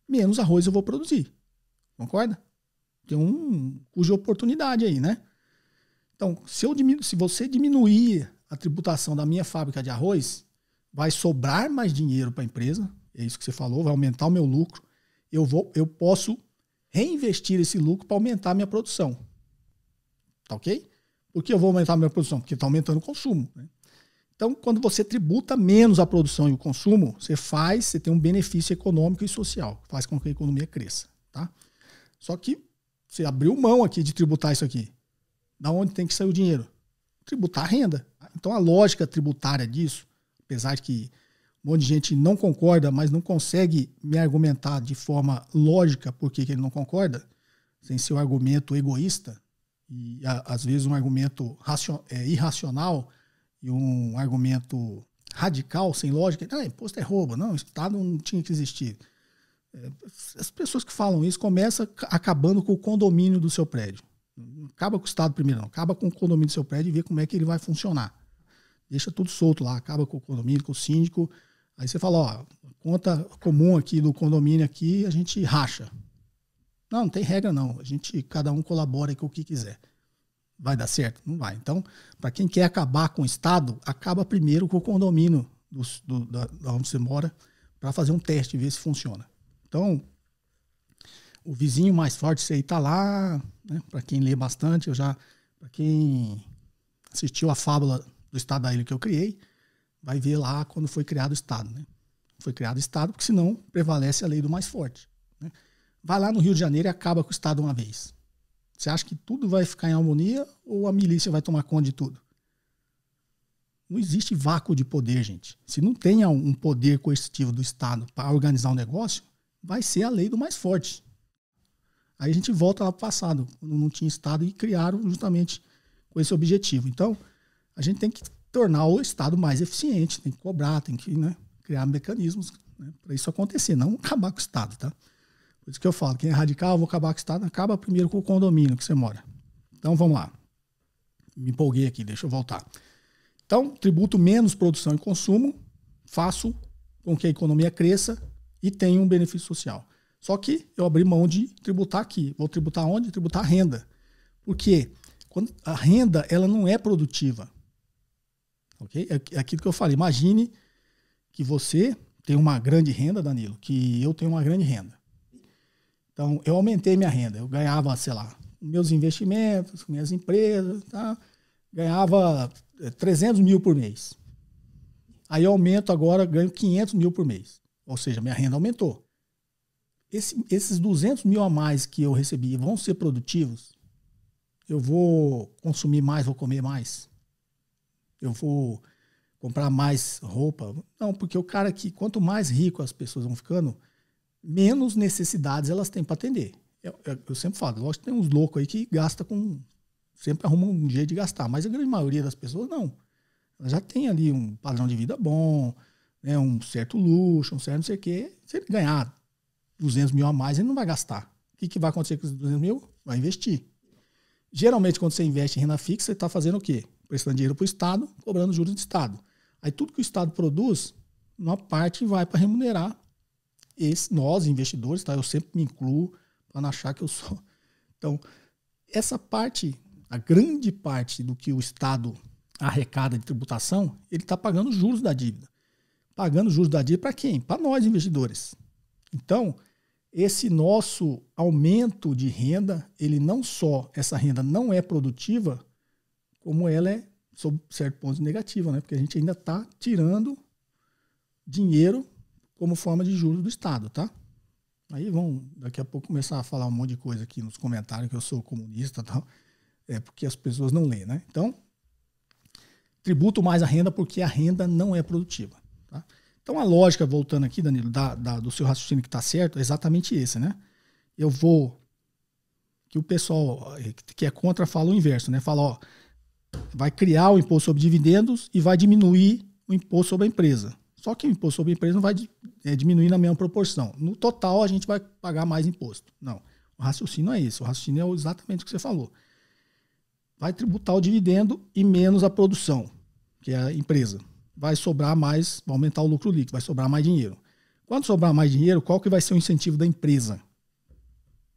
menos arroz eu vou produzir. Concorda? Tem um custo de oportunidade aí, né? Então, se você diminuir a tributação da minha fábrica de arroz, vai sobrar mais dinheiro para a empresa. É isso que você falou, vai aumentar o meu lucro. Eu posso reinvestir esse lucro para aumentar a minha produção. Tá ok? Por que eu vou aumentar a minha produção? Porque está aumentando o consumo. Né? Então, quando você tributa menos a produção e o consumo, você tem um benefício econômico e social. Faz com que a economia cresça. Tá? Só que você abriu mão aqui de tributar isso aqui. Da onde tem que sair o dinheiro? Tributar a renda. Então, a lógica tributária disso, apesar de que um monte de gente não concorda, mas não consegue me argumentar de forma lógica por que ele não concorda, sem ser um argumento egoísta, e às vezes um argumento irracional e um argumento radical, sem lógica. Imposto é roubo, não, o Estado não tinha que existir. As pessoas que falam isso começam acabando com o condomínio do seu prédio. Não acaba com o Estado primeiro, não. Acaba com o condomínio do seu prédio e vê como é que ele vai funcionar. Deixa tudo solto lá, acaba com o condomínio, com o síndico. Aí você fala, conta comum aqui do condomínio aqui, a gente racha. Não tem regra não. Cada um colabora com o que quiser. Vai dar certo? Não vai. Então, para quem quer acabar com o Estado, acaba primeiro com o condomínio da onde você mora, para fazer um teste e ver se funciona. Então, o vizinho mais forte, você está lá, né? Para quem lê bastante, para quem assistiu a fábula do Estado da Ilha que eu criei, vai ver lá quando foi criado o Estado. Né? Foi criado o Estado porque senão prevalece a lei do mais forte. Né? Vai lá no Rio de Janeiro e acaba com o Estado uma vez. Você acha que tudo vai ficar em harmonia ou a milícia vai tomar conta de tudo? Não existe vácuo de poder, gente. Se não tem um poder coercitivo do Estado para organizar um negócio, vai ser a lei do mais forte. Aí a gente volta lá para o passado, quando não tinha Estado e criaram justamente com esse objetivo. Então, a gente tem que tornar o Estado mais eficiente, tem que cobrar, tem que criar mecanismos para isso acontecer, não acabar com o Estado. Tá? Por isso que eu falo, quem é radical, vou acabar com o Estado, acaba primeiro com o condomínio que você mora. Então, vamos lá. Me empolguei aqui, deixa eu voltar. Então, tributo menos produção e consumo, faço com que a economia cresça e tenha um benefício social. Só que eu abri mão de tributar aqui. Vou tributar onde? Tributar a renda. Por quê? A renda ela não é produtiva. Ok? É aquilo que eu falei. Imagine que você tem uma grande renda, Danilo, que eu tenho uma grande renda. Então, eu aumentei minha renda. Eu ganhava, sei lá, meus investimentos, minhas empresas, tá? Ganhava 300 mil por mês. Aí eu aumento agora, ganho 500 mil por mês. Ou seja, minha renda aumentou. Esses 200 mil a mais que eu recebi vão ser produtivos? Eu vou consumir mais, vou comer mais? Eu vou comprar mais roupa? Não, porque o cara que, quanto mais rico as pessoas vão ficando, menos necessidades elas têm para atender. Eu sempre falo, lógico que tem uns loucos aí que gastam sempre arrumam um jeito de gastar, mas a grande maioria das pessoas não. Ela já tem ali um padrão de vida bom, né, um certo luxo, um certo não sei o quê. Se ele ganhar 200 mil a mais, ele não vai gastar. O que vai acontecer com os 200 mil? Vai investir. Geralmente, quando você investe em renda fixa, você está fazendo o quê? Prestando dinheiro para o Estado, cobrando juros do Estado. Aí tudo que o Estado produz, uma parte vai para remunerar nós, investidores, tá? Eu sempre me incluo para não achar que eu sou. Então, essa parte, a grande parte do que o Estado arrecada de tributação, ele está pagando juros da dívida. Pagando juros da dívida para quem? Para nós, investidores. Então, esse nosso aumento de renda, ele não só, essa renda não é produtiva, como ela é, sob certo ponto, negativa, né? Porque a gente ainda está tirando dinheiro como forma de juros do Estado, tá? Aí vão, daqui a pouco, começar a falar um monte de coisa aqui nos comentários, que eu sou comunista e tal, porque as pessoas não leem, né? Então, tributo mais a renda porque a renda não é produtiva, tá? Então, a lógica, voltando aqui, Danilo, do seu raciocínio que está certo, é exatamente esse, né? Que o pessoal que é contra fala o inverso, né? Fala, ó, vai criar o imposto sobre dividendos e vai diminuir o imposto sobre a empresa. Só que o imposto sobre a empresa não vai diminuir na mesma proporção. No total, a gente vai pagar mais imposto. Não, o raciocínio é esse. O raciocínio é exatamente o que você falou. Vai tributar o dividendo e menos a produção, que é a empresa. Vai sobrar mais, vai aumentar o lucro líquido, vai sobrar mais dinheiro. Quando sobrar mais dinheiro, qual que vai ser o incentivo da empresa?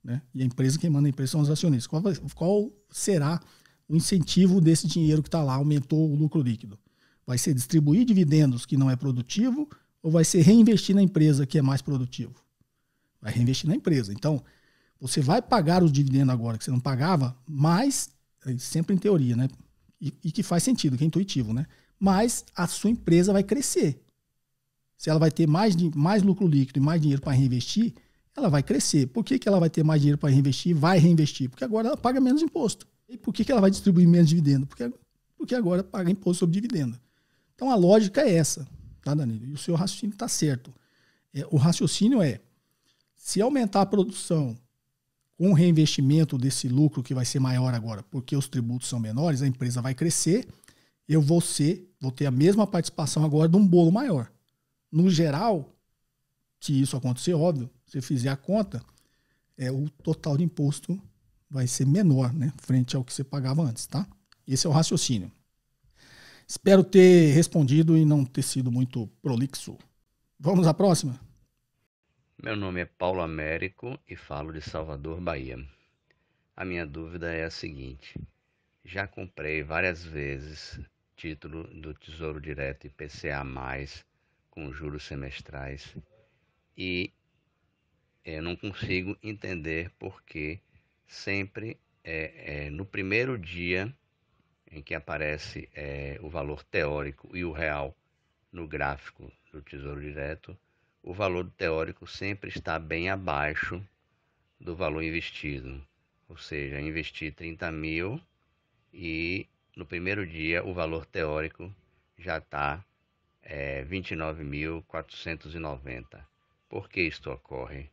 Né? E a empresa, quem manda a empresa são os acionistas. Qual será o incentivo desse dinheiro que está lá, aumentou o lucro líquido? Vai ser distribuir dividendos, que não é produtivo, ou vai ser reinvestir na empresa, que é mais produtivo? Vai reinvestir na empresa. Então, você vai pagar os dividendos agora, que você não pagava, mas, sempre em teoria, né? E que faz sentido, que é intuitivo, né? Mas a sua empresa vai crescer. Se ela vai ter mais lucro líquido e mais dinheiro para reinvestir, ela vai crescer. Por que ela vai ter mais dinheiro para reinvestir? Vai reinvestir. Porque agora ela paga menos imposto. E por que ela vai distribuir menos dividendo? Porque agora paga imposto sobre dividendo. Então a lógica é essa, tá, Danilo? E o seu raciocínio está certo. O raciocínio é, se aumentar a produção com o reinvestimento desse lucro que vai ser maior agora, porque os tributos são menores, a empresa vai crescer, eu vou ter a mesma participação agora de um bolo maior. No geral, se isso acontecer, óbvio, se você fizer a conta, o total de imposto vai ser menor, né, frente ao que você pagava antes, tá? Esse é o raciocínio. Espero ter respondido e não ter sido muito prolixo. Vamos à próxima? Meu nome é Paulo Américo e falo de Salvador, Bahia. A minha dúvida é a seguinte: já comprei várias vezes título do Tesouro Direto IPCA+, com juros semestrais, e eu não consigo entender por que sempre no primeiro dia em que aparece o valor teórico e o real no gráfico do Tesouro Direto, o valor teórico sempre está bem abaixo do valor investido. Ou seja, investi 30 mil e no primeiro dia o valor teórico já está 29.490. Por que isto ocorre?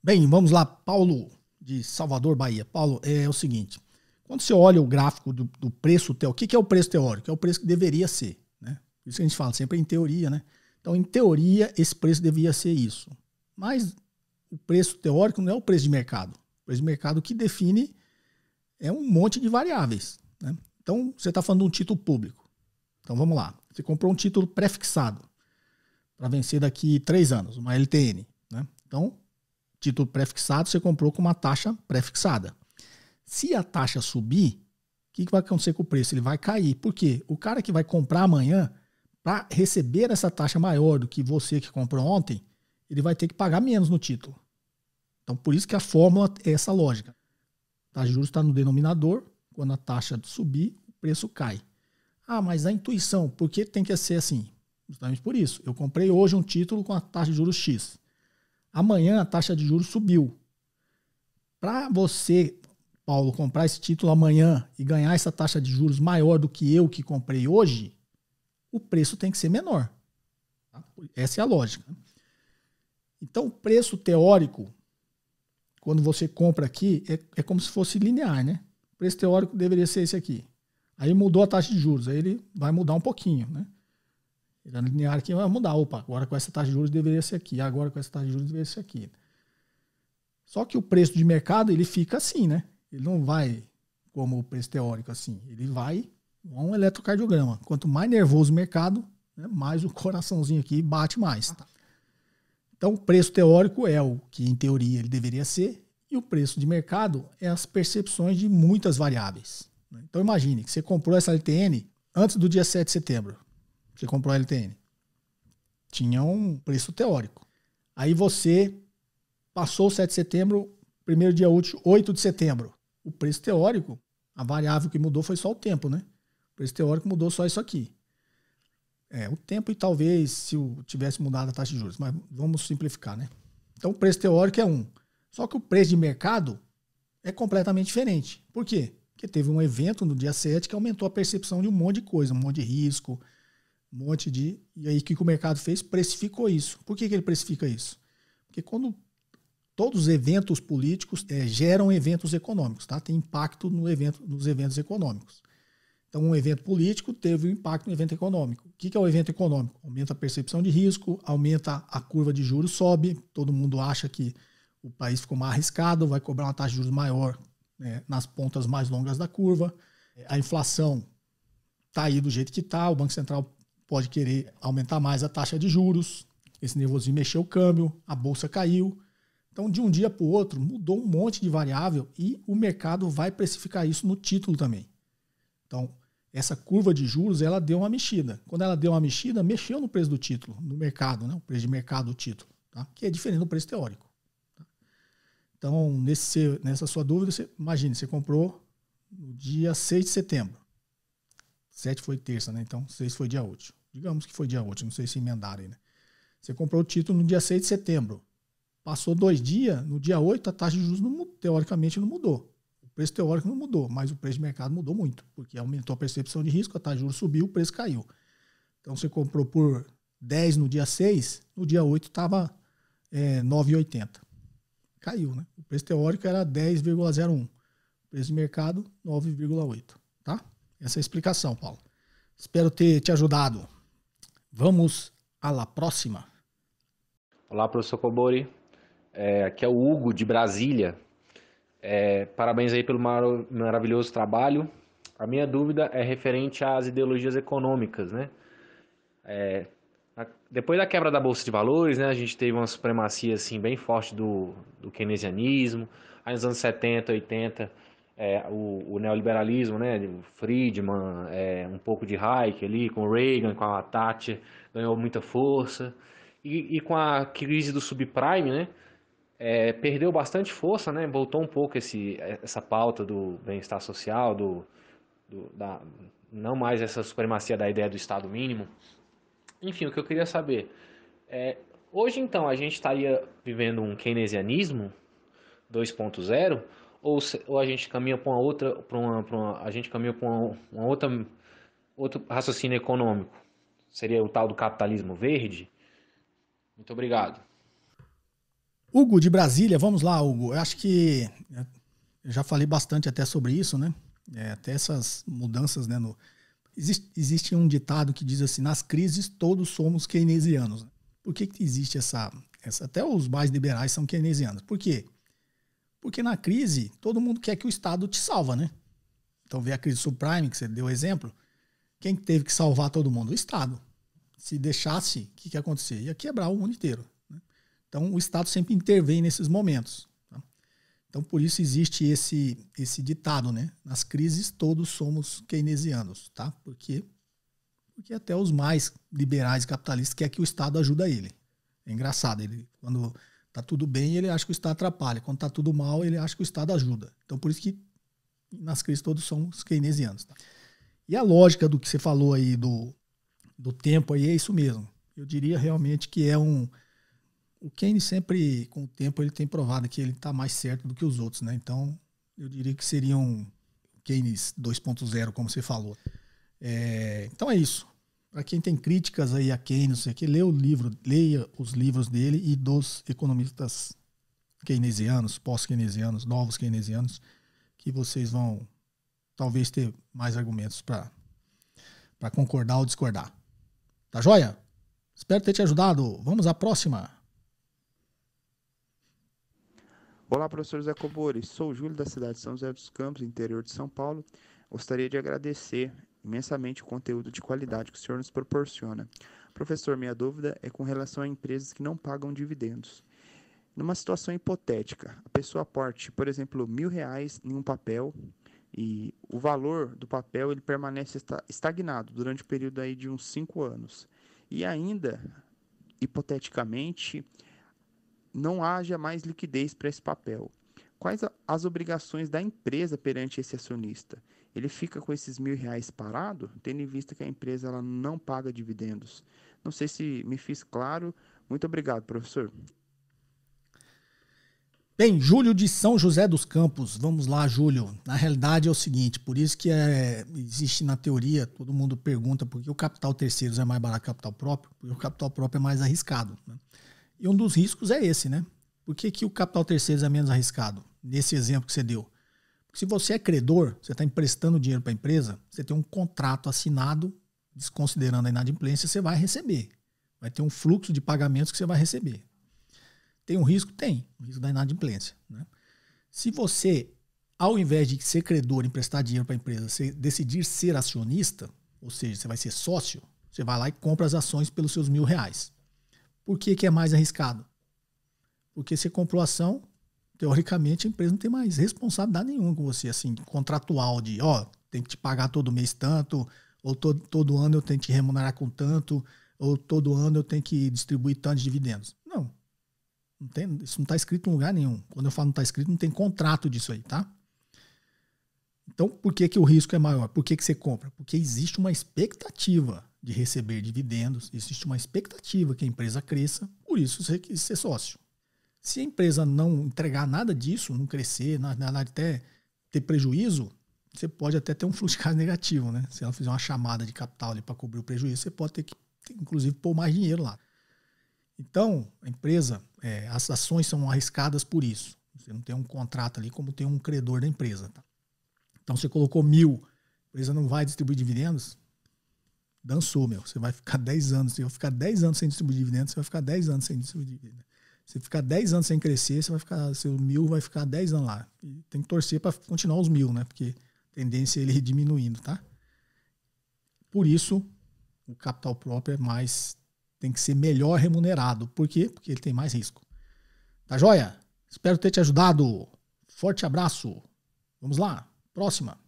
Bem, vamos lá, Paulo, de Salvador, Bahia. Paulo, é o seguinte, quando você olha o gráfico do preço teórico, o que é o preço teórico? É o preço que deveria ser, né? Por isso que a gente fala sempre em teoria, né? Então, em teoria, esse preço devia ser isso. Mas o preço teórico não é o preço de mercado. O preço de mercado que define é um monte de variáveis, né? Então, você está falando de um título público. Então, vamos lá. Você comprou um título pré-fixado para vencer daqui 3 anos, uma LTN, né? Então, título pré-fixado você comprou com uma taxa pré-fixada. Se a taxa subir, o que vai acontecer com o preço? Ele vai cair. Por quê? O cara que vai comprar amanhã, para receber essa taxa maior do que você que comprou ontem, ele vai ter que pagar menos no título. Então, por isso que a fórmula é essa lógica. A taxa de juros está no denominador, quando a taxa subir, o preço cai. Ah, mas a intuição, por que tem que ser assim? Justamente por isso. Eu comprei hoje um título com a taxa de juros X. Amanhã a taxa de juros subiu. Para você, Paulo, comprar esse título amanhã e ganhar essa taxa de juros maior do que eu que comprei hoje, o preço tem que ser menor. Essa é a lógica. Então, o preço teórico, quando você compra aqui, é como se fosse linear, né? O preço teórico deveria ser esse aqui. Aí mudou a taxa de juros, aí ele vai mudar um pouquinho, né? Ele é linear aqui, vai mudar. Opa, agora com essa taxa de juros deveria ser aqui, agora com essa taxa de juros deveria ser aqui. Só que o preço de mercado, ele fica assim, né? Ele não vai como o preço teórico assim. Ele vai a um eletrocardiograma. Quanto mais nervoso o mercado, né, mais o coraçãozinho aqui bate mais. Tá? Então, o preço teórico é o que, em teoria, ele deveria ser. E o preço de mercado é as percepções de muitas variáveis. Então, imagine que você comprou essa LTN antes do dia 7 de setembro. Você comprou a LTN. Tinha um preço teórico. Aí você passou o 7 de setembro, primeiro dia útil, 8 de setembro. O preço teórico, a variável que mudou foi só o tempo, né? O preço teórico mudou só isso aqui. O tempo e talvez se tivesse mudado a taxa de juros, mas vamos simplificar, né? Então o preço teórico é 1. Só que o preço de mercado é completamente diferente. Por quê? Porque teve um evento no dia 7 que aumentou a percepção de um monte de coisa, um monte de risco, um monte de... E aí o que o mercado fez? Precificou isso. Por que ele precifica isso? Porque quando todos os eventos políticos geram eventos econômicos, tá? Tem impacto nos eventos econômicos. Então, um evento político teve um impacto no evento econômico. O que é o evento econômico? Aumenta a percepção de risco, aumenta a curva de juros, sobe, todo mundo acha que o país ficou mais arriscado, vai cobrar uma taxa de juros maior, né, nas pontas mais longas da curva. A inflação está aí do jeito que está, o Banco Central pode querer aumentar mais a taxa de juros, esse nervosismo mexeu o câmbio, a bolsa caiu. Então, de um dia para o outro, mudou um monte de variável e o mercado vai precificar isso no título também. Então, essa curva de juros, ela deu uma mexida. Quando ela deu uma mexida, mexeu no preço do título, no mercado, né? O preço de mercado do título, tá? Que é diferente do preço teórico. Tá? Então, nessa sua dúvida, imagine, você comprou no dia 6 de setembro. 7 foi terça, né? Então, 6 foi dia útil. Digamos que foi dia útil, não sei se emendaram aí, né? Você comprou o título no dia 6 de setembro. Passou 2 dias, no dia 8 a taxa de juros teoricamente não mudou. O preço teórico não mudou, mas o preço de mercado mudou muito, porque aumentou a percepção de risco, a taxa de juros subiu, o preço caiu. Então você comprou por 10 no dia 6, no dia 8 estava 9,80. Caiu, né? O preço teórico era 10,01. O preço de mercado, 9,8. Tá? Essa é a explicação, Paulo. Espero ter te ajudado. Vamos à próxima. Olá, professor Cobori. Aqui é o Hugo, de Brasília. Parabéns aí pelo maravilhoso trabalho. A minha dúvida é referente às ideologias econômicas, né? Depois da quebra da Bolsa de Valores, né, a gente teve uma supremacia assim, bem forte do keynesianismo. Aí nos anos 70, 80, o neoliberalismo, né, o Friedman, um pouco de Hayek ali, com o Reagan, com a Thatcher, ganhou muita força. E com a crise do subprime, né, perdeu bastante força, né, voltou um pouco essa pauta do bem-estar social, não mais essa supremacia da ideia do Estado mínimo. Enfim, o que eu queria saber hoje então a gente estaria vivendo um keynesianismo 2.0 ou a gente caminha para outro raciocínio econômico? Seria o tal do capitalismo verde? Muito obrigado. Hugo, de Brasília, vamos lá, Hugo. Eu acho que eu já falei bastante até sobre isso, né? Até essas mudanças, né? Existe um ditado que diz assim, nas crises todos somos keynesianos. Por que existe essa... Até os mais liberais são keynesianos. Por quê? Porque na crise todo mundo quer que o Estado te salva, né? Então vê a crise subprime, que você deu exemplo. Quem teve que salvar todo mundo? O Estado. Se deixasse, o que ia acontecer? Ia quebrar o mundo inteiro. Né? Então o Estado sempre intervém nesses momentos. Tá? Então, por isso existe esse ditado, né? Nas crises, todos somos keynesianos, tá? Porque até os mais liberais e capitalistas querem que o Estado ajude ele. É engraçado, quando tá tudo bem, ele acha que o Estado atrapalha. Quando tá tudo mal, ele acha que o Estado ajuda. Então, por isso que nas crises todos somos keynesianos, tá? E a lógica do que você falou aí do tempo aí é isso mesmo. Eu diria realmente que o Keynes sempre, com o tempo, ele tem provado que ele está mais certo do que os outros, né? Então, eu diria que seria um Keynes 2.0, como você falou. Então é isso. Para quem tem críticas aí a Keynes, leia os livros dele e dos economistas keynesianos, pós-keynesianos, novos keynesianos, que vocês vão talvez ter mais argumentos para concordar ou discordar. Tá joia? Espero ter te ajudado. Vamos à próxima. Olá, professor José Cobori. Sou o Júlio, da cidade de São José dos Campos, interior de São Paulo. Gostaria de agradecer imensamente o conteúdo de qualidade que o senhor nos proporciona. Professor, minha dúvida é com relação a empresas que não pagam dividendos. Numa situação hipotética, a pessoa aporte, por exemplo, R$1.000 em um papel e o valor do papel ele permanece estagnado durante o período aí de uns 5 anos. E ainda, hipoteticamente, não haja mais liquidez para esse papel. Quais as obrigações da empresa perante esse acionista? Ele fica com esses R$1.000 parado, tendo em vista que a empresa ela não paga dividendos. Não sei se me fiz claro. Muito obrigado, professor. Bem, Júlio de São José dos Campos. Vamos lá, Júlio. Na realidade é o seguinte, por isso que existe na teoria, todo mundo pergunta por que o capital terceiro é mais barato que o capital próprio, porque o capital próprio é mais arriscado, né? E um dos riscos é esse, né? Por que o capital terceiro é menos arriscado? Nesse exemplo que você deu. Porque se você é credor, você está emprestando dinheiro para a empresa, você tem um contrato assinado, desconsiderando a inadimplência, você vai receber. Vai ter um fluxo de pagamentos que você vai receber. Tem um risco? Tem. O risco da inadimplência, né? Se você, ao invés de ser credor e emprestar dinheiro para a empresa, você decidir ser acionista, ou seja, você vai ser sócio, você vai lá e compra as ações pelos seus R$1.000. Por que é mais arriscado? Porque você comprou a ação, teoricamente a empresa não tem mais responsabilidade nenhuma com você, assim, contratual de, tem que te pagar todo mês tanto, ou todo ano eu tenho que te remunerar com tanto, ou todo ano eu tenho que distribuir tantos dividendos. Não. Isso não está escrito em lugar nenhum. Quando eu falo não está escrito, não tem contrato disso aí, tá? Então, por que o risco é maior? Por que você compra? Porque existe uma expectativa de receber dividendos, existe uma expectativa que a empresa cresça, por isso você quis ser sócio. Se a empresa não entregar nada disso, não crescer, até ter prejuízo, você pode até ter um fluxo de caixa negativo, né? Se ela fizer uma chamada de capital ali para cobrir o prejuízo, você pode ter que, inclusive, pôr mais dinheiro lá. Então, a empresa, as ações são arriscadas por isso. Você não tem um contrato ali como tem um credor da empresa, tá? Então, você colocou 1.000, a empresa não vai distribuir dividendos, dançou, meu. Você vai ficar 10 anos, você vai ficar 10 anos sem distribuir dividendos, você vai ficar 10 anos sem distribuir dividendos. Você ficar 10 anos sem crescer, seu 1.000 vai ficar 10 anos lá. E tem que torcer para continuar os 1.000, né? Porque a tendência é ele ir diminuindo, tá? Por isso, o capital próprio tem que ser melhor remunerado. Por quê? Porque ele tem mais risco. Tá joia? Espero ter te ajudado. Forte abraço. Vamos lá. Próxima.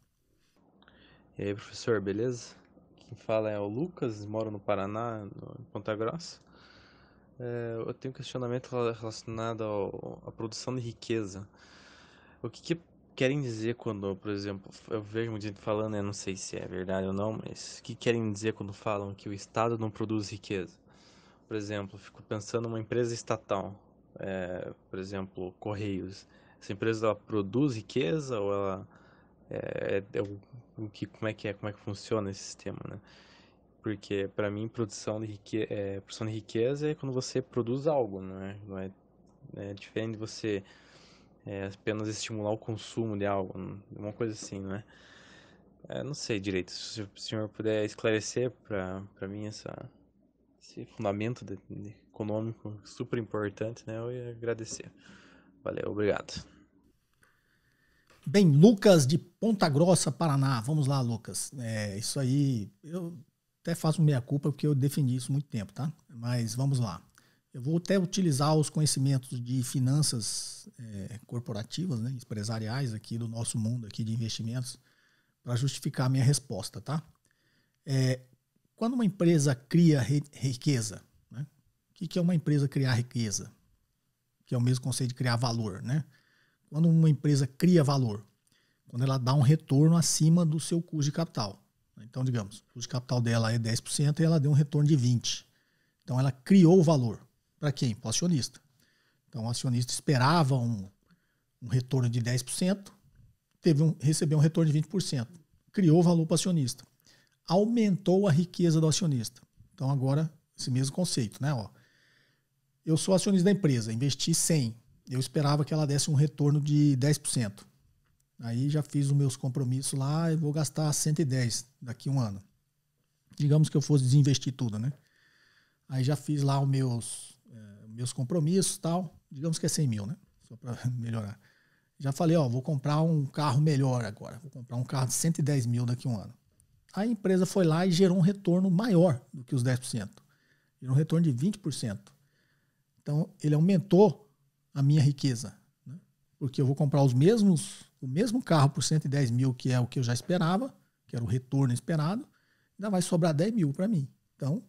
E aí, professor, beleza? Quem fala é o Lucas, moro no Paraná, em Ponta Grossa. Eu tenho um questionamento relacionado à produção de riqueza. O que querem dizer quando, por exemplo, eu vejo muita gente falando, eu não sei se é verdade ou não, mas o que querem dizer quando falam que o Estado não produz riqueza? Por exemplo, fico pensando numa empresa estatal, por exemplo, Correios. Essa empresa ela produz riqueza ou ela como é que funciona esse sistema, né? Porque para mim produção de riqueza é quando você produz algo, não é diferente de você apenas estimular o consumo de algo, uma coisa assim, não é? Não sei direito. Se o senhor puder esclarecer para mim esse fundamento econômico super importante, né? Eu ia agradecer. Valeu, obrigado. Bem, Lucas de Ponta Grossa, Paraná. Vamos lá, Lucas. Isso aí, eu até faço meia-culpa porque eu defendi isso há muito tempo, tá? Mas vamos lá. Eu vou até utilizar os conhecimentos de finanças corporativas, né, empresariais aqui do nosso mundo aqui de investimentos para justificar a minha resposta, tá? Quando uma empresa cria riqueza, né? O que é uma empresa criar riqueza? Que é o mesmo conceito de criar valor, né? Quando uma empresa cria valor, quando ela dá um retorno acima do seu custo de capital. Então, digamos, o custo de capital dela é 10% e ela deu um retorno de 20%. Então, ela criou o valor. Para quem? Para o acionista. Então, o acionista esperava um retorno de 10%, recebeu um retorno de 20%. Criou o valor para o acionista. Aumentou a riqueza do acionista. Então, agora, esse mesmo conceito, né? Ó, eu sou acionista da empresa, investi 100. Eu esperava que ela desse um retorno de 10%. Aí já fiz os meus compromissos lá e vou gastar 110 daqui a um ano. Digamos que eu fosse desinvestir tudo, né? Aí já fiz lá os meus compromissos e tal. Digamos que é 100 mil, né? Só para melhorar. Já falei, ó, vou comprar um carro melhor agora. Vou comprar um carro de 110 mil daqui a um ano. A empresa foi lá e gerou um retorno maior do que os 10%. Gerou um retorno de 20%. Então, ele aumentou a minha riqueza, né? Porque eu vou comprar o mesmo carro por 110 mil, que é o que eu já esperava, que era o retorno esperado, ainda vai sobrar 10 mil para mim. Então,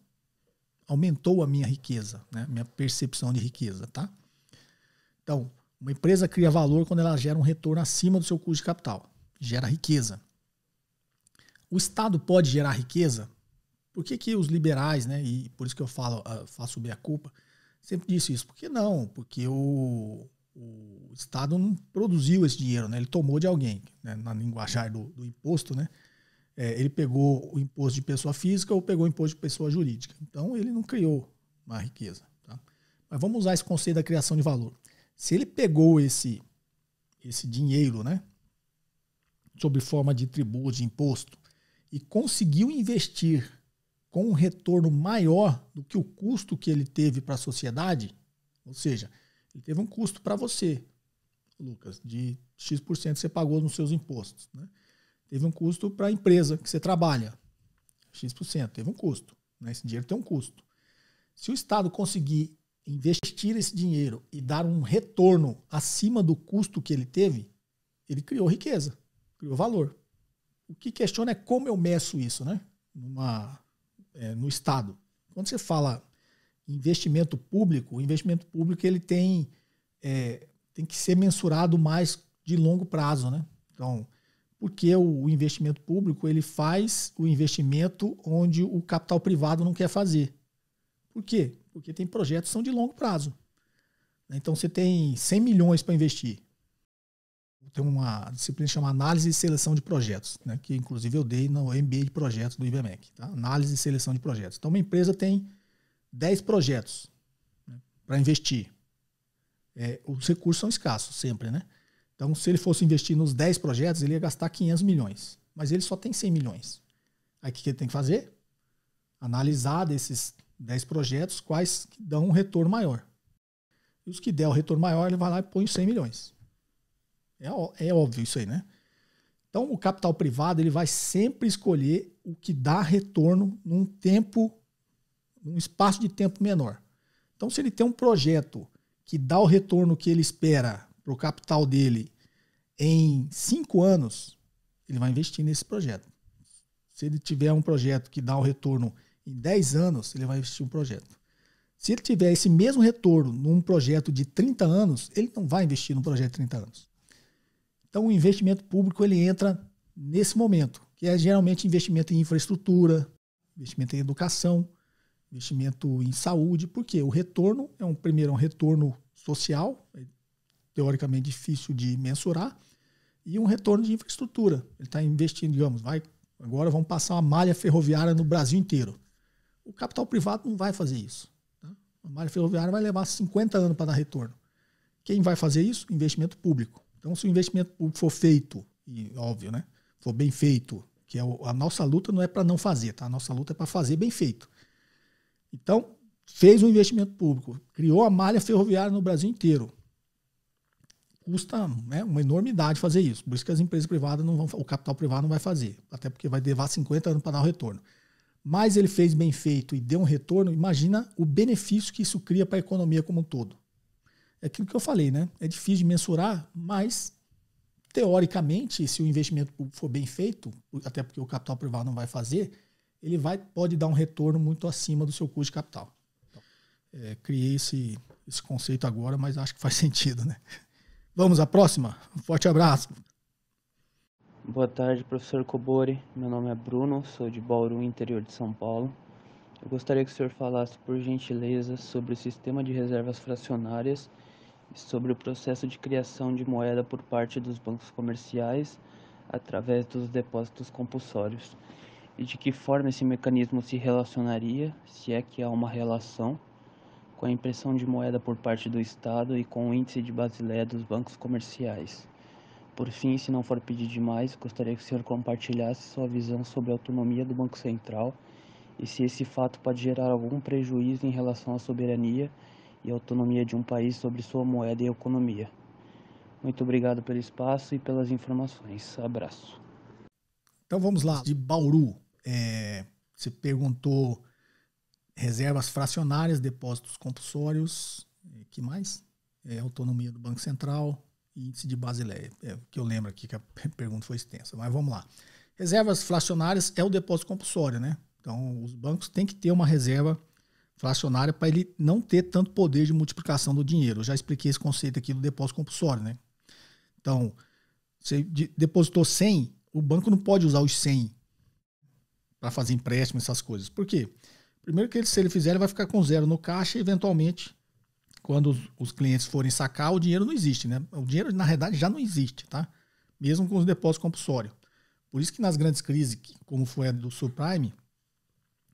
aumentou a minha riqueza, né? Minha percepção de riqueza, tá? Então, uma empresa cria valor quando ela gera um retorno acima do seu custo de capital. Gera riqueza. O Estado pode gerar riqueza? Por que os liberais, né? E por isso que eu faço bem a culpa, sempre disse isso. Por que não? Porque o Estado não produziu esse dinheiro, né? Ele tomou de alguém, né? Na linguajar do imposto, né? Ele pegou o imposto de pessoa física ou pegou o imposto de pessoa jurídica. Então, ele não criou uma riqueza. Tá? Mas vamos usar esse conceito da criação de valor. Se ele pegou esse dinheiro, né, sob forma de tributo, de imposto, e conseguiu investir com um retorno maior do que o custo que ele teve para a sociedade, ou seja, ele teve um custo para você, Lucas, de X% que você pagou nos seus impostos, né? Teve um custo para a empresa que você trabalha, X%, teve um custo, né? Esse dinheiro tem um custo. Se o Estado conseguir investir esse dinheiro e dar um retorno acima do custo que ele teve, ele criou riqueza, criou valor. O que questiona é como eu meço isso, né? No Estado. Quando você fala investimento público, o investimento público ele tem que ser mensurado mais de longo prazo, né? Então, porque o investimento público ele faz o investimento onde o capital privado não quer fazer. Por quê? Porque tem projetos que são de longo prazo. Então você tem 100 milhões para investir. Tem uma disciplina chamada Análise e Seleção de Projetos, né? Que inclusive eu dei no MBA de Projetos do IBMEC. Tá? Análise e Seleção de Projetos. Então uma empresa tem 10 projetos, né, para investir. Os recursos são escassos sempre, né? Então, se ele fosse investir nos 10 projetos, ele ia gastar 500 milhões. Mas ele só tem 100 milhões. Aí o que ele tem que fazer? Analisar desses 10 projetos quais que dão um retorno maior. E os que der o retorno maior, ele vai lá e põe os 100 milhões. É óbvio isso aí, né? Então, o capital privado ele vai sempre escolher o que dá retorno num espaço de tempo menor. Então, se ele tem um projeto que dá o retorno que ele espera para o capital dele em 5 anos, ele vai investir nesse projeto. Se ele tiver um projeto que dá o retorno em 10 anos, ele vai investir no projeto. Se ele tiver esse mesmo retorno num projeto de 30 anos, ele não vai investir num projeto de 30 anos. Então, o investimento público ele entra nesse momento, que é geralmente investimento em infraestrutura, investimento em educação, investimento em saúde. Por quê? O retorno é um retorno social, teoricamente difícil de mensurar, e um retorno de infraestrutura. Ele está investindo, digamos, agora vamos passar uma malha ferroviária no Brasil inteiro. O capital privado não vai fazer isso. Tá? A malha ferroviária vai levar 50 anos para dar retorno. Quem vai fazer isso? Investimento público. Então, se o investimento público for feito, e óbvio, né, for bem feito, que a nossa luta não é para não fazer, tá? A nossa luta é para fazer bem feito. Então, fez um investimento público, criou a malha ferroviária no Brasil inteiro. Custa, né, uma enormidade fazer isso. Por isso que as empresas privadas o capital privado não vai fazer. Até porque vai levar 50 anos para dar o retorno. mais ele fez bem feito e deu um retorno, imagina o benefício que isso cria para a economia como um todo. É aquilo que eu falei, né? É difícil de mensurar, mas teoricamente, se o investimento for bem feito, até porque o capital privado não vai fazer, ele pode dar um retorno muito acima do seu custo de capital. Então, criei esse conceito agora, mas acho que faz sentido, né? Vamos à próxima? Um forte abraço. Boa tarde, professor Cobori. Meu nome é Bruno, sou de Bauru, interior de São Paulo. Eu gostaria que o senhor falasse, por gentileza, sobre o sistema de reservas fracionárias e sobre o processo de criação de moeda por parte dos bancos comerciais através dos depósitos compulsórios. E de que forma esse mecanismo se relacionaria, se é que há uma relação, com a impressão de moeda por parte do Estado e com o índice de Basileia dos bancos comerciais. Por fim, se não for pedir demais, gostaria que o senhor compartilhasse sua visão sobre a autonomia do Banco Central e se esse fato pode gerar algum prejuízo em relação à soberania e autonomia de um país sobre sua moeda e economia. Muito obrigado pelo espaço e pelas informações. Abraço. Então vamos lá, de Bauru. Você perguntou reservas fracionárias, depósitos compulsórios, que mais? Autonomia do Banco Central, índice de Basileia. Que eu lembro aqui que a pergunta foi extensa, mas vamos lá. Reservas fracionárias é o depósito compulsório, né? Então, os bancos têm que ter uma reserva fracionária para ele não ter tanto poder de multiplicação do dinheiro. Eu já expliquei esse conceito aqui do depósito compulsório, né? Então, você depositou 100, o banco não pode usar os 100 para fazer empréstimo, essas coisas. Por quê? Primeiro que se ele fizer, ele vai ficar com zero no caixa e, eventualmente, quando os clientes forem sacar, o dinheiro não existe, né? O dinheiro, na realidade, já não existe, tá? Mesmo com os depósitos compulsórios. Por isso que nas grandes crises, como foi a do subprime,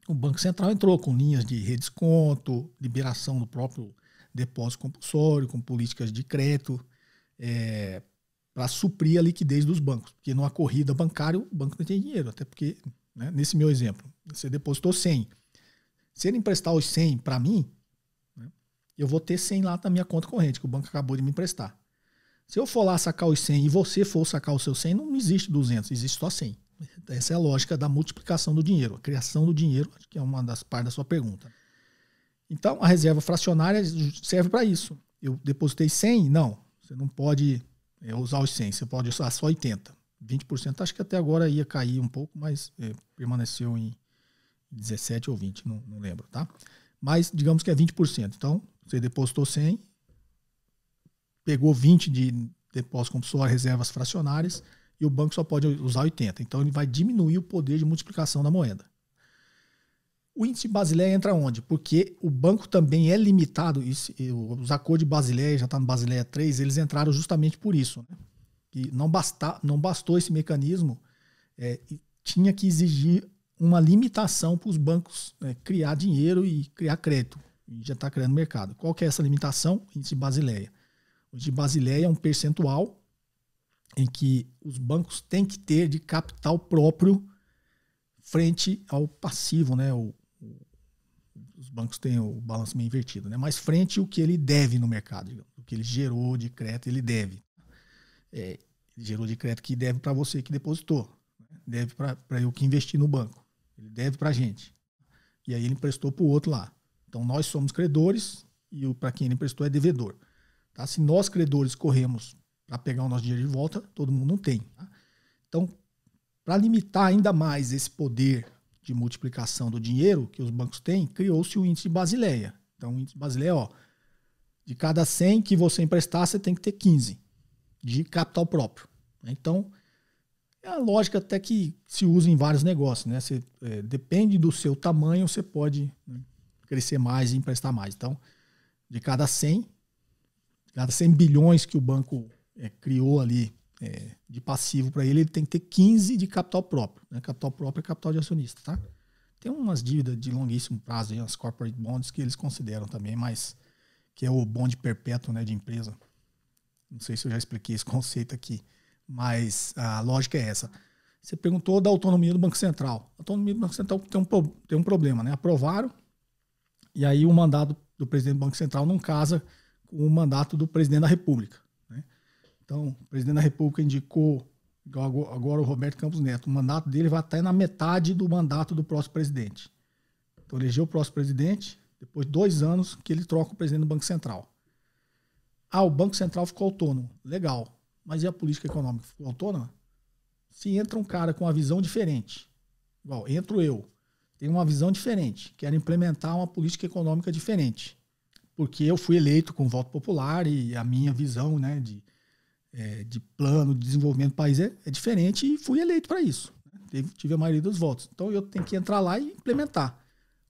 o Banco Central entrou com linhas de redesconto, liberação do próprio depósito compulsório, com políticas de crédito, para suprir a liquidez dos bancos. Porque numa corrida bancária, o banco não tem dinheiro. Até porque, né, nesse meu exemplo, você depositou 100. Se ele emprestar os 100 para mim, eu vou ter 100 lá na minha conta corrente, que o banco acabou de me emprestar. Se eu for lá sacar os 100 e você for sacar os seus 100, não existe 200, existe só 100. Essa é a lógica da multiplicação do dinheiro, a criação do dinheiro, acho que é uma das partes da sua pergunta. Então, a reserva fracionária serve para isso. Eu depositei 100? Não, você não pode usar os 100, você pode usar só 80. 20% acho que até agora ia cair um pouco, mas permaneceu em 17 ou 20, não lembro, tá? Mas digamos que é 20%. Então, você depositou 100, pegou 20 de depósito compulsório, reservas fracionárias, e o banco só pode usar 80. Então, ele vai diminuir o poder de multiplicação da moeda. O índice de Basileia entra onde? Porque o banco também é limitado, os acordos de Basileia, já está no Basileia 3, eles entraram justamente por isso, né? E não bastou esse mecanismo, tinha que exigir uma limitação para os bancos criar dinheiro e criar crédito. E já está criando mercado. Qual que é essa limitação? Índice de Basileia. O índice de Basileia é um percentual em que os bancos têm que ter de capital próprio frente ao passivo, né? Os bancos têm o balanço meio invertido, né? Mas frente ao que ele deve no mercado, digamos, o que ele gerou de crédito, ele deve. Ele gerou de crédito que deve para você que depositou, né? Deve para eu que investi no banco, ele deve para a gente. E aí ele emprestou para o outro lá. Então nós somos credores e para quem ele emprestou é devedor. Tá? Se nós credores corremos para pegar o nosso dinheiro de volta, todo mundo não tem. Tá? Então, para limitar ainda mais esse poder de multiplicação do dinheiro que os bancos têm, criou-se o índice de Basileia. Então, o índice de Basileia, de cada 100 que você emprestar, você tem que ter 15 de capital próprio. Então, é uma lógica até que se usa em vários negócios, né? Depende do seu tamanho, você pode crescer mais e emprestar mais. Então, de cada 100 bilhões que o banco criou ali de passivo para ele tem que ter 15 de capital próprio. Né? Capital próprio é capital de acionista, tá? Tem umas dívidas de longuíssimo prazo, as corporate bonds, que eles consideram também, mas que é o bonde perpétuo, né, de empresa. Não sei se eu já expliquei esse conceito aqui, mas a lógica é essa. Você perguntou da autonomia do Banco Central. A autonomia do Banco Central tem um problema, né? Aprovaram, e aí o mandato do presidente do Banco Central não casa com o mandato do presidente da República. Né? Então, o presidente da República indicou Agora o Roberto Campos Neto, o mandato dele vai até na metade do mandato do próximo presidente. Então, elegeu o próximo presidente, depois de 2 anos que ele troca o presidente do Banco Central. O Banco Central ficou autônomo. Legal. Mas e a política econômica? Ficou autônoma? Se entra um cara com uma visão diferente, igual entro eu, tenho uma visão diferente, quero implementar uma política econômica diferente, porque eu fui eleito com voto popular e a minha visão, né, de plano de desenvolvimento do país é diferente e fui eleito para isso. Tive a maioria dos votos. Então eu tenho que entrar lá e implementar.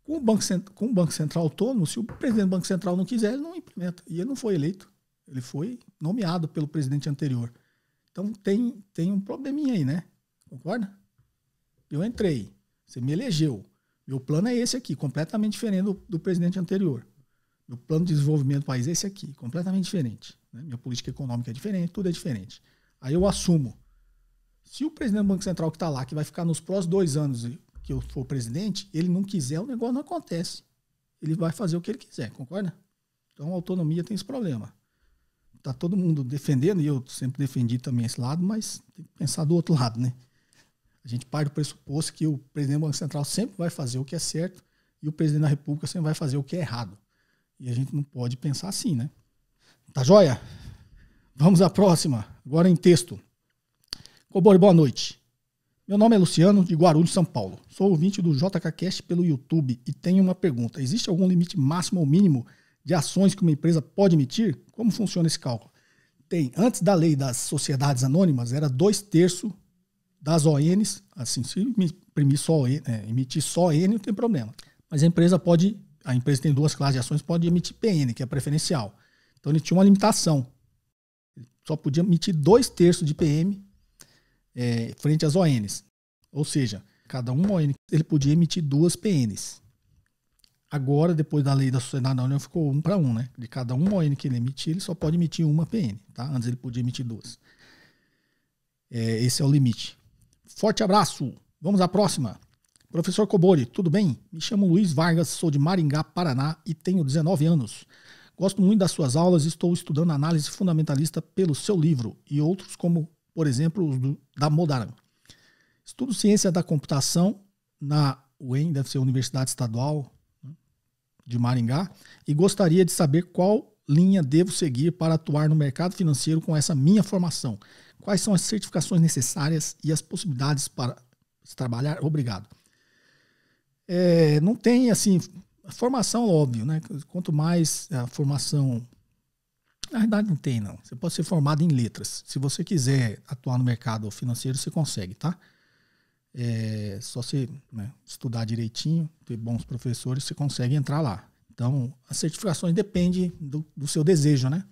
Com o Banco Central autônomo, se o presidente do Banco Central não quiser, ele não implementa. E ele não foi eleito. Ele foi nomeado pelo presidente anterior. Então tem um probleminha aí, né? Concorda? Eu entrei, você me elegeu. Meu plano é esse aqui, completamente diferente do presidente anterior. Meu plano de desenvolvimento do país é esse aqui, completamente diferente. Né? Minha política econômica é diferente, tudo é diferente. Aí eu assumo. Se o presidente do Banco Central que está lá, que vai ficar nos próximos 2 anos que eu for presidente, ele não quiser, o negócio não acontece. Ele vai fazer o que ele quiser, concorda? Então a autonomia tem esse problema. Tá todo mundo defendendo, e eu sempre defendi também esse lado, mas tem que pensar do outro lado, né? A gente parte do pressuposto que o presidente do Banco Central sempre vai fazer o que é certo e o presidente da República sempre vai fazer o que é errado. E a gente não pode pensar assim, né? Tá joia? Vamos à próxima. Agora em texto. Cobori, boa noite. Meu nome é Luciano, de Guarulhos, São Paulo. Sou ouvinte do JKCast pelo YouTube e tenho uma pergunta. Existe algum limite máximo ou mínimo de ações que uma empresa pode emitir? Como funciona esse cálculo? Tem. Antes da lei das sociedades anônimas, era 2/3 das ONs. Assim, se emitir só N, não tem problema. Mas a empresa tem 2 classes de ações, pode emitir PN, que é preferencial. Então ele tinha uma limitação. Ele só podia emitir 2/3 de PM frente às ONs. Ou seja, cada uma ON ele podia emitir 2 PNs. Agora, depois da lei da sociedade anônima, ficou 1 para 1, né? De cada uma ON que ele emitir, ele só pode emitir 1 PN, tá? Antes ele podia emitir 2. Esse é o limite. Forte abraço. Vamos à próxima. Professor Cobori, tudo bem? Me chamo Luiz Vargas, sou de Maringá, Paraná e tenho 19 anos. Gosto muito das suas aulas e estou estudando análise fundamentalista pelo seu livro e outros como, por exemplo, os da Modaran. Estudo ciência da computação na UEM, deve ser Universidade Estadual de Maringá, e gostaria de saber qual linha devo seguir para atuar no mercado financeiro com essa minha formação. Quais são as certificações necessárias e as possibilidades para trabalhar? Obrigado. Não tem, assim, a formação, óbvio, né? Quanto mais a formação... Na verdade, não tem, não. Você pode ser formado em letras. Se você quiser atuar no mercado financeiro, você consegue, tá? Só você estudar direitinho, ter bons professores, você consegue entrar lá. Então, as certificações dependem do seu desejo, né?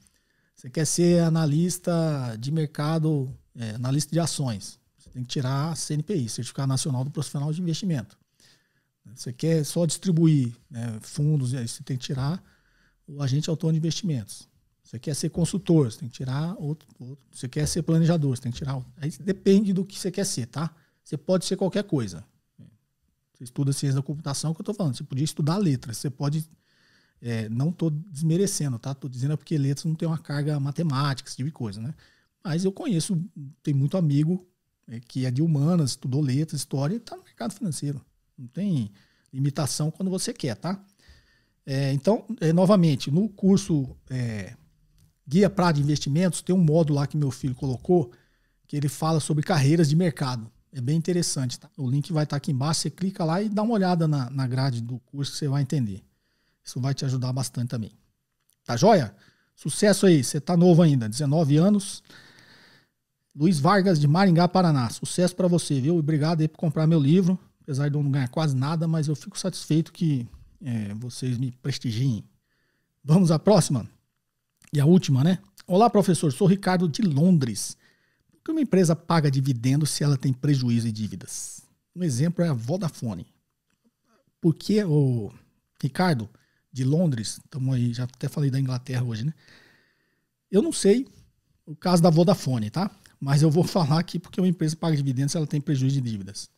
Você quer ser analista de mercado, analista de ações. Você tem que tirar a CNPI, Certificado Nacional do Profissional de Investimento. Você quer só distribuir fundos, você tem que tirar o agente autônomo de investimentos. Você quer ser consultor, você tem que tirar outro. Você quer ser planejador, você tem que tirar outro. Aí depende do que você quer ser, tá? Você pode ser qualquer coisa. Você estuda ciência da computação, que eu estou falando. Você podia estudar letras. Você pode... não estou desmerecendo, tá? Estou dizendo porque letras não tem uma carga matemática, esse tipo de coisa, né? Mas eu conheço, tem muito amigo que é de humanas, estudou letras, história e está no mercado financeiro. Não tem limitação quando você quer, tá? Então, novamente, no curso Guia Pra de Investimentos, tem um módulo lá que meu filho colocou, que ele fala sobre carreiras de mercado. É bem interessante, tá? O link vai estar aqui embaixo, você clica lá e dá uma olhada na grade do curso que você vai entender. Isso vai te ajudar bastante também. Tá joia? Sucesso aí, você tá novo ainda, 19 anos. Luiz Vargas, de Maringá, Paraná. Sucesso para você, viu? Obrigado aí por comprar meu livro. Apesar de eu não ganhar quase nada, mas eu fico satisfeito que vocês me prestigiem. Vamos à próxima. E a última, né? Olá, professor. Sou Ricardo de Londres. Por que uma empresa paga dividendo se ela tem prejuízo e dívidas? Um exemplo é a Vodafone. Por que, Ricardo, de Londres, estamos aí, já até falei da Inglaterra hoje, né? Eu não sei o caso da Vodafone, tá? Mas eu vou falar aqui porque uma empresa paga dividendos se ela tem prejuízo de dívidas.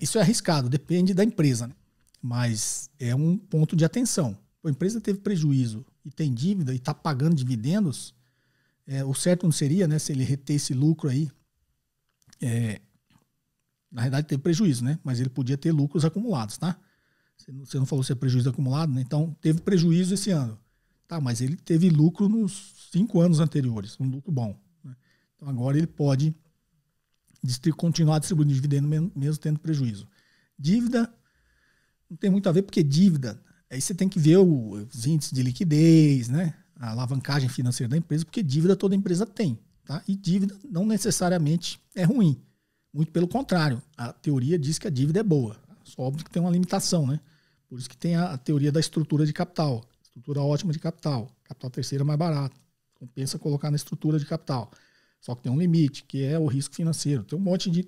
Isso é arriscado, depende da empresa, né? Mas é um ponto de atenção. A empresa teve prejuízo e tem dívida e está pagando dividendos, o certo não seria, né, se ele reter esse lucro aí na realidade teve prejuízo, né? Mas ele podia ter lucros acumulados, tá? Você não falou se é prejuízo acumulado, né? Então teve prejuízo esse ano. Tá, mas ele teve lucro nos 5 anos anteriores, um lucro bom, né? Então agora ele pode continuar distribuindo dividendo mesmo tendo prejuízo. Dívida não tem muito a ver, porque dívida, aí você tem que ver os índices de liquidez, né? A alavancagem financeira da empresa, porque dívida toda empresa tem, tá? E dívida não necessariamente é ruim. Muito pelo contrário, a teoria diz que a dívida é boa. Só óbvio que tem uma limitação, né? Por isso que tem a teoria da estrutura de capital. Estrutura ótima de capital. Capital terceiro é mais barato. Compensa colocar na estrutura de capital. Só que tem um limite, que é o risco financeiro. Tem um monte de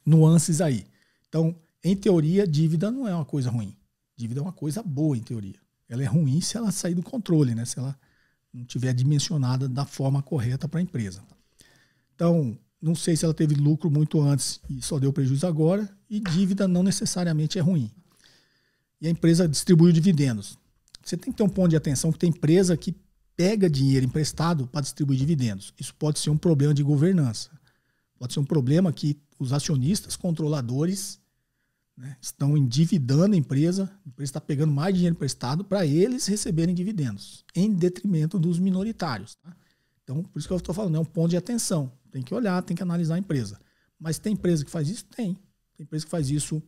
nuances aí. Então, em teoria, dívida não é uma coisa ruim. Dívida é uma coisa boa, em teoria. Ela é ruim se ela sair do controle, né? Se ela não estiver dimensionada da forma correta para a empresa. Então, não sei se ela teve lucro muito antes e só deu prejuízo agora. E dívida não necessariamente é ruim. E a empresa distribui dividendos. Você tem que ter um ponto de atenção que tem empresa que pega dinheiro emprestado para distribuir dividendos. Isso pode ser um problema de governança. Pode ser um problema que os acionistas controladores, né, estão endividando a empresa está pegando mais dinheiro emprestado para eles receberem dividendos, em detrimento dos minoritários. Tá? Então, por isso que eu estou falando, é um ponto de atenção. Tem que olhar, tem que analisar a empresa. Mas tem empresa que faz isso? Tem. Tem empresa que faz isso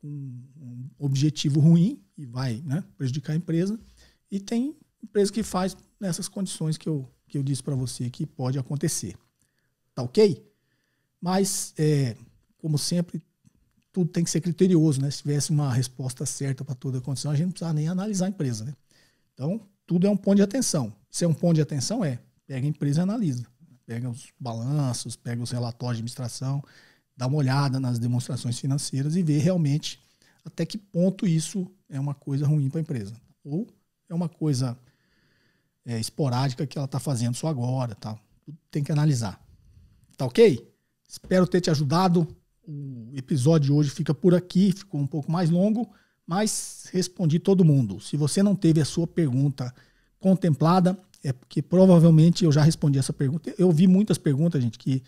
com um objetivo ruim e vai, né, prejudicar a empresa. E tem empresa que faz nessas condições que eu disse para você que pode acontecer. Tá ok? Mas, como sempre, tudo tem que ser criterioso, né? Se tivesse uma resposta certa para toda a condição, a gente não precisava nem analisar a empresa, né? Então, tudo é um ponto de atenção. Se é um ponto de atenção, pega a empresa e analisa. Pega os balanços, pega os relatórios de administração, dá uma olhada nas demonstrações financeiras e vê realmente até que ponto isso é uma coisa ruim para a empresa. Ou é uma coisa esporádica que ela está fazendo só agora. Tá? Tudo tem que analisar. Tá ok? Espero ter te ajudado. O episódio de hoje fica por aqui, ficou um pouco mais longo, mas respondi todo mundo. Se você não teve a sua pergunta contemplada, é porque provavelmente eu já respondi essa pergunta. Eu vi muitas perguntas, gente, que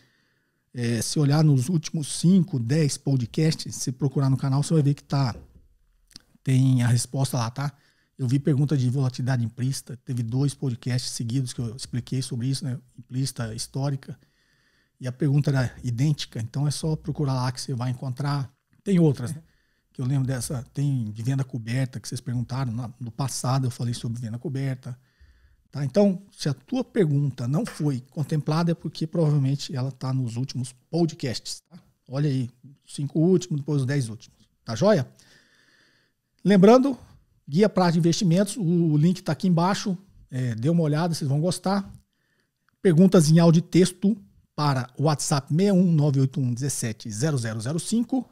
se olhar nos últimos 5, 10 podcasts, se procurar no canal, você vai ver que tem a resposta lá, tá? Eu vi pergunta de volatilidade implícita, teve 2 podcasts seguidos que eu expliquei sobre isso, né? Implícita, histórica, e a pergunta era idêntica, então é só procurar lá que você vai encontrar. Tem outras, né? Que eu lembro dessa, tem de venda coberta, que vocês perguntaram, no passado eu falei sobre venda coberta. Tá? Então, se a tua pergunta não foi contemplada, é porque provavelmente ela está nos últimos podcasts. Tá? Olha aí, 5 últimos, depois os 10 últimos. Tá joia? Lembrando, Guia Prática de Investimentos, o link está aqui embaixo. Dê uma olhada, vocês vão gostar. Perguntas em áudio e texto para o WhatsApp 61981170005.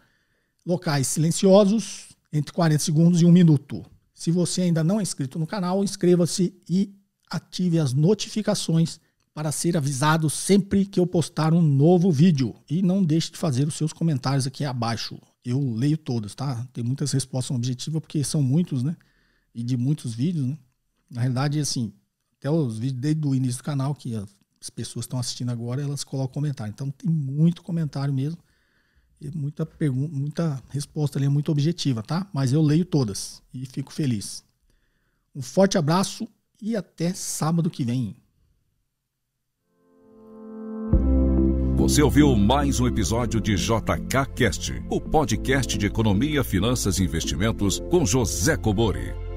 Locais silenciosos, entre 40 segundos e 1 minuto. Se você ainda não é inscrito no canal, inscreva-se e ative as notificações para ser avisado sempre que eu postar um novo vídeo. E não deixe de fazer os seus comentários aqui abaixo. Eu leio todos, tá? Tem muitas respostas objetivas, porque são muitos, né? E de muitos vídeos, né? Na realidade, assim, até os vídeos desde o início do canal, que as pessoas estão assistindo agora, elas colocam comentário. Então tem muito comentário mesmo. E muita pergunta, muita resposta ali é muito objetiva, tá? Mas eu leio todas e fico feliz. Um forte abraço e até sábado que vem. Você ouviu mais um episódio de JK Cast, o podcast de economia, finanças e investimentos com José Cobori.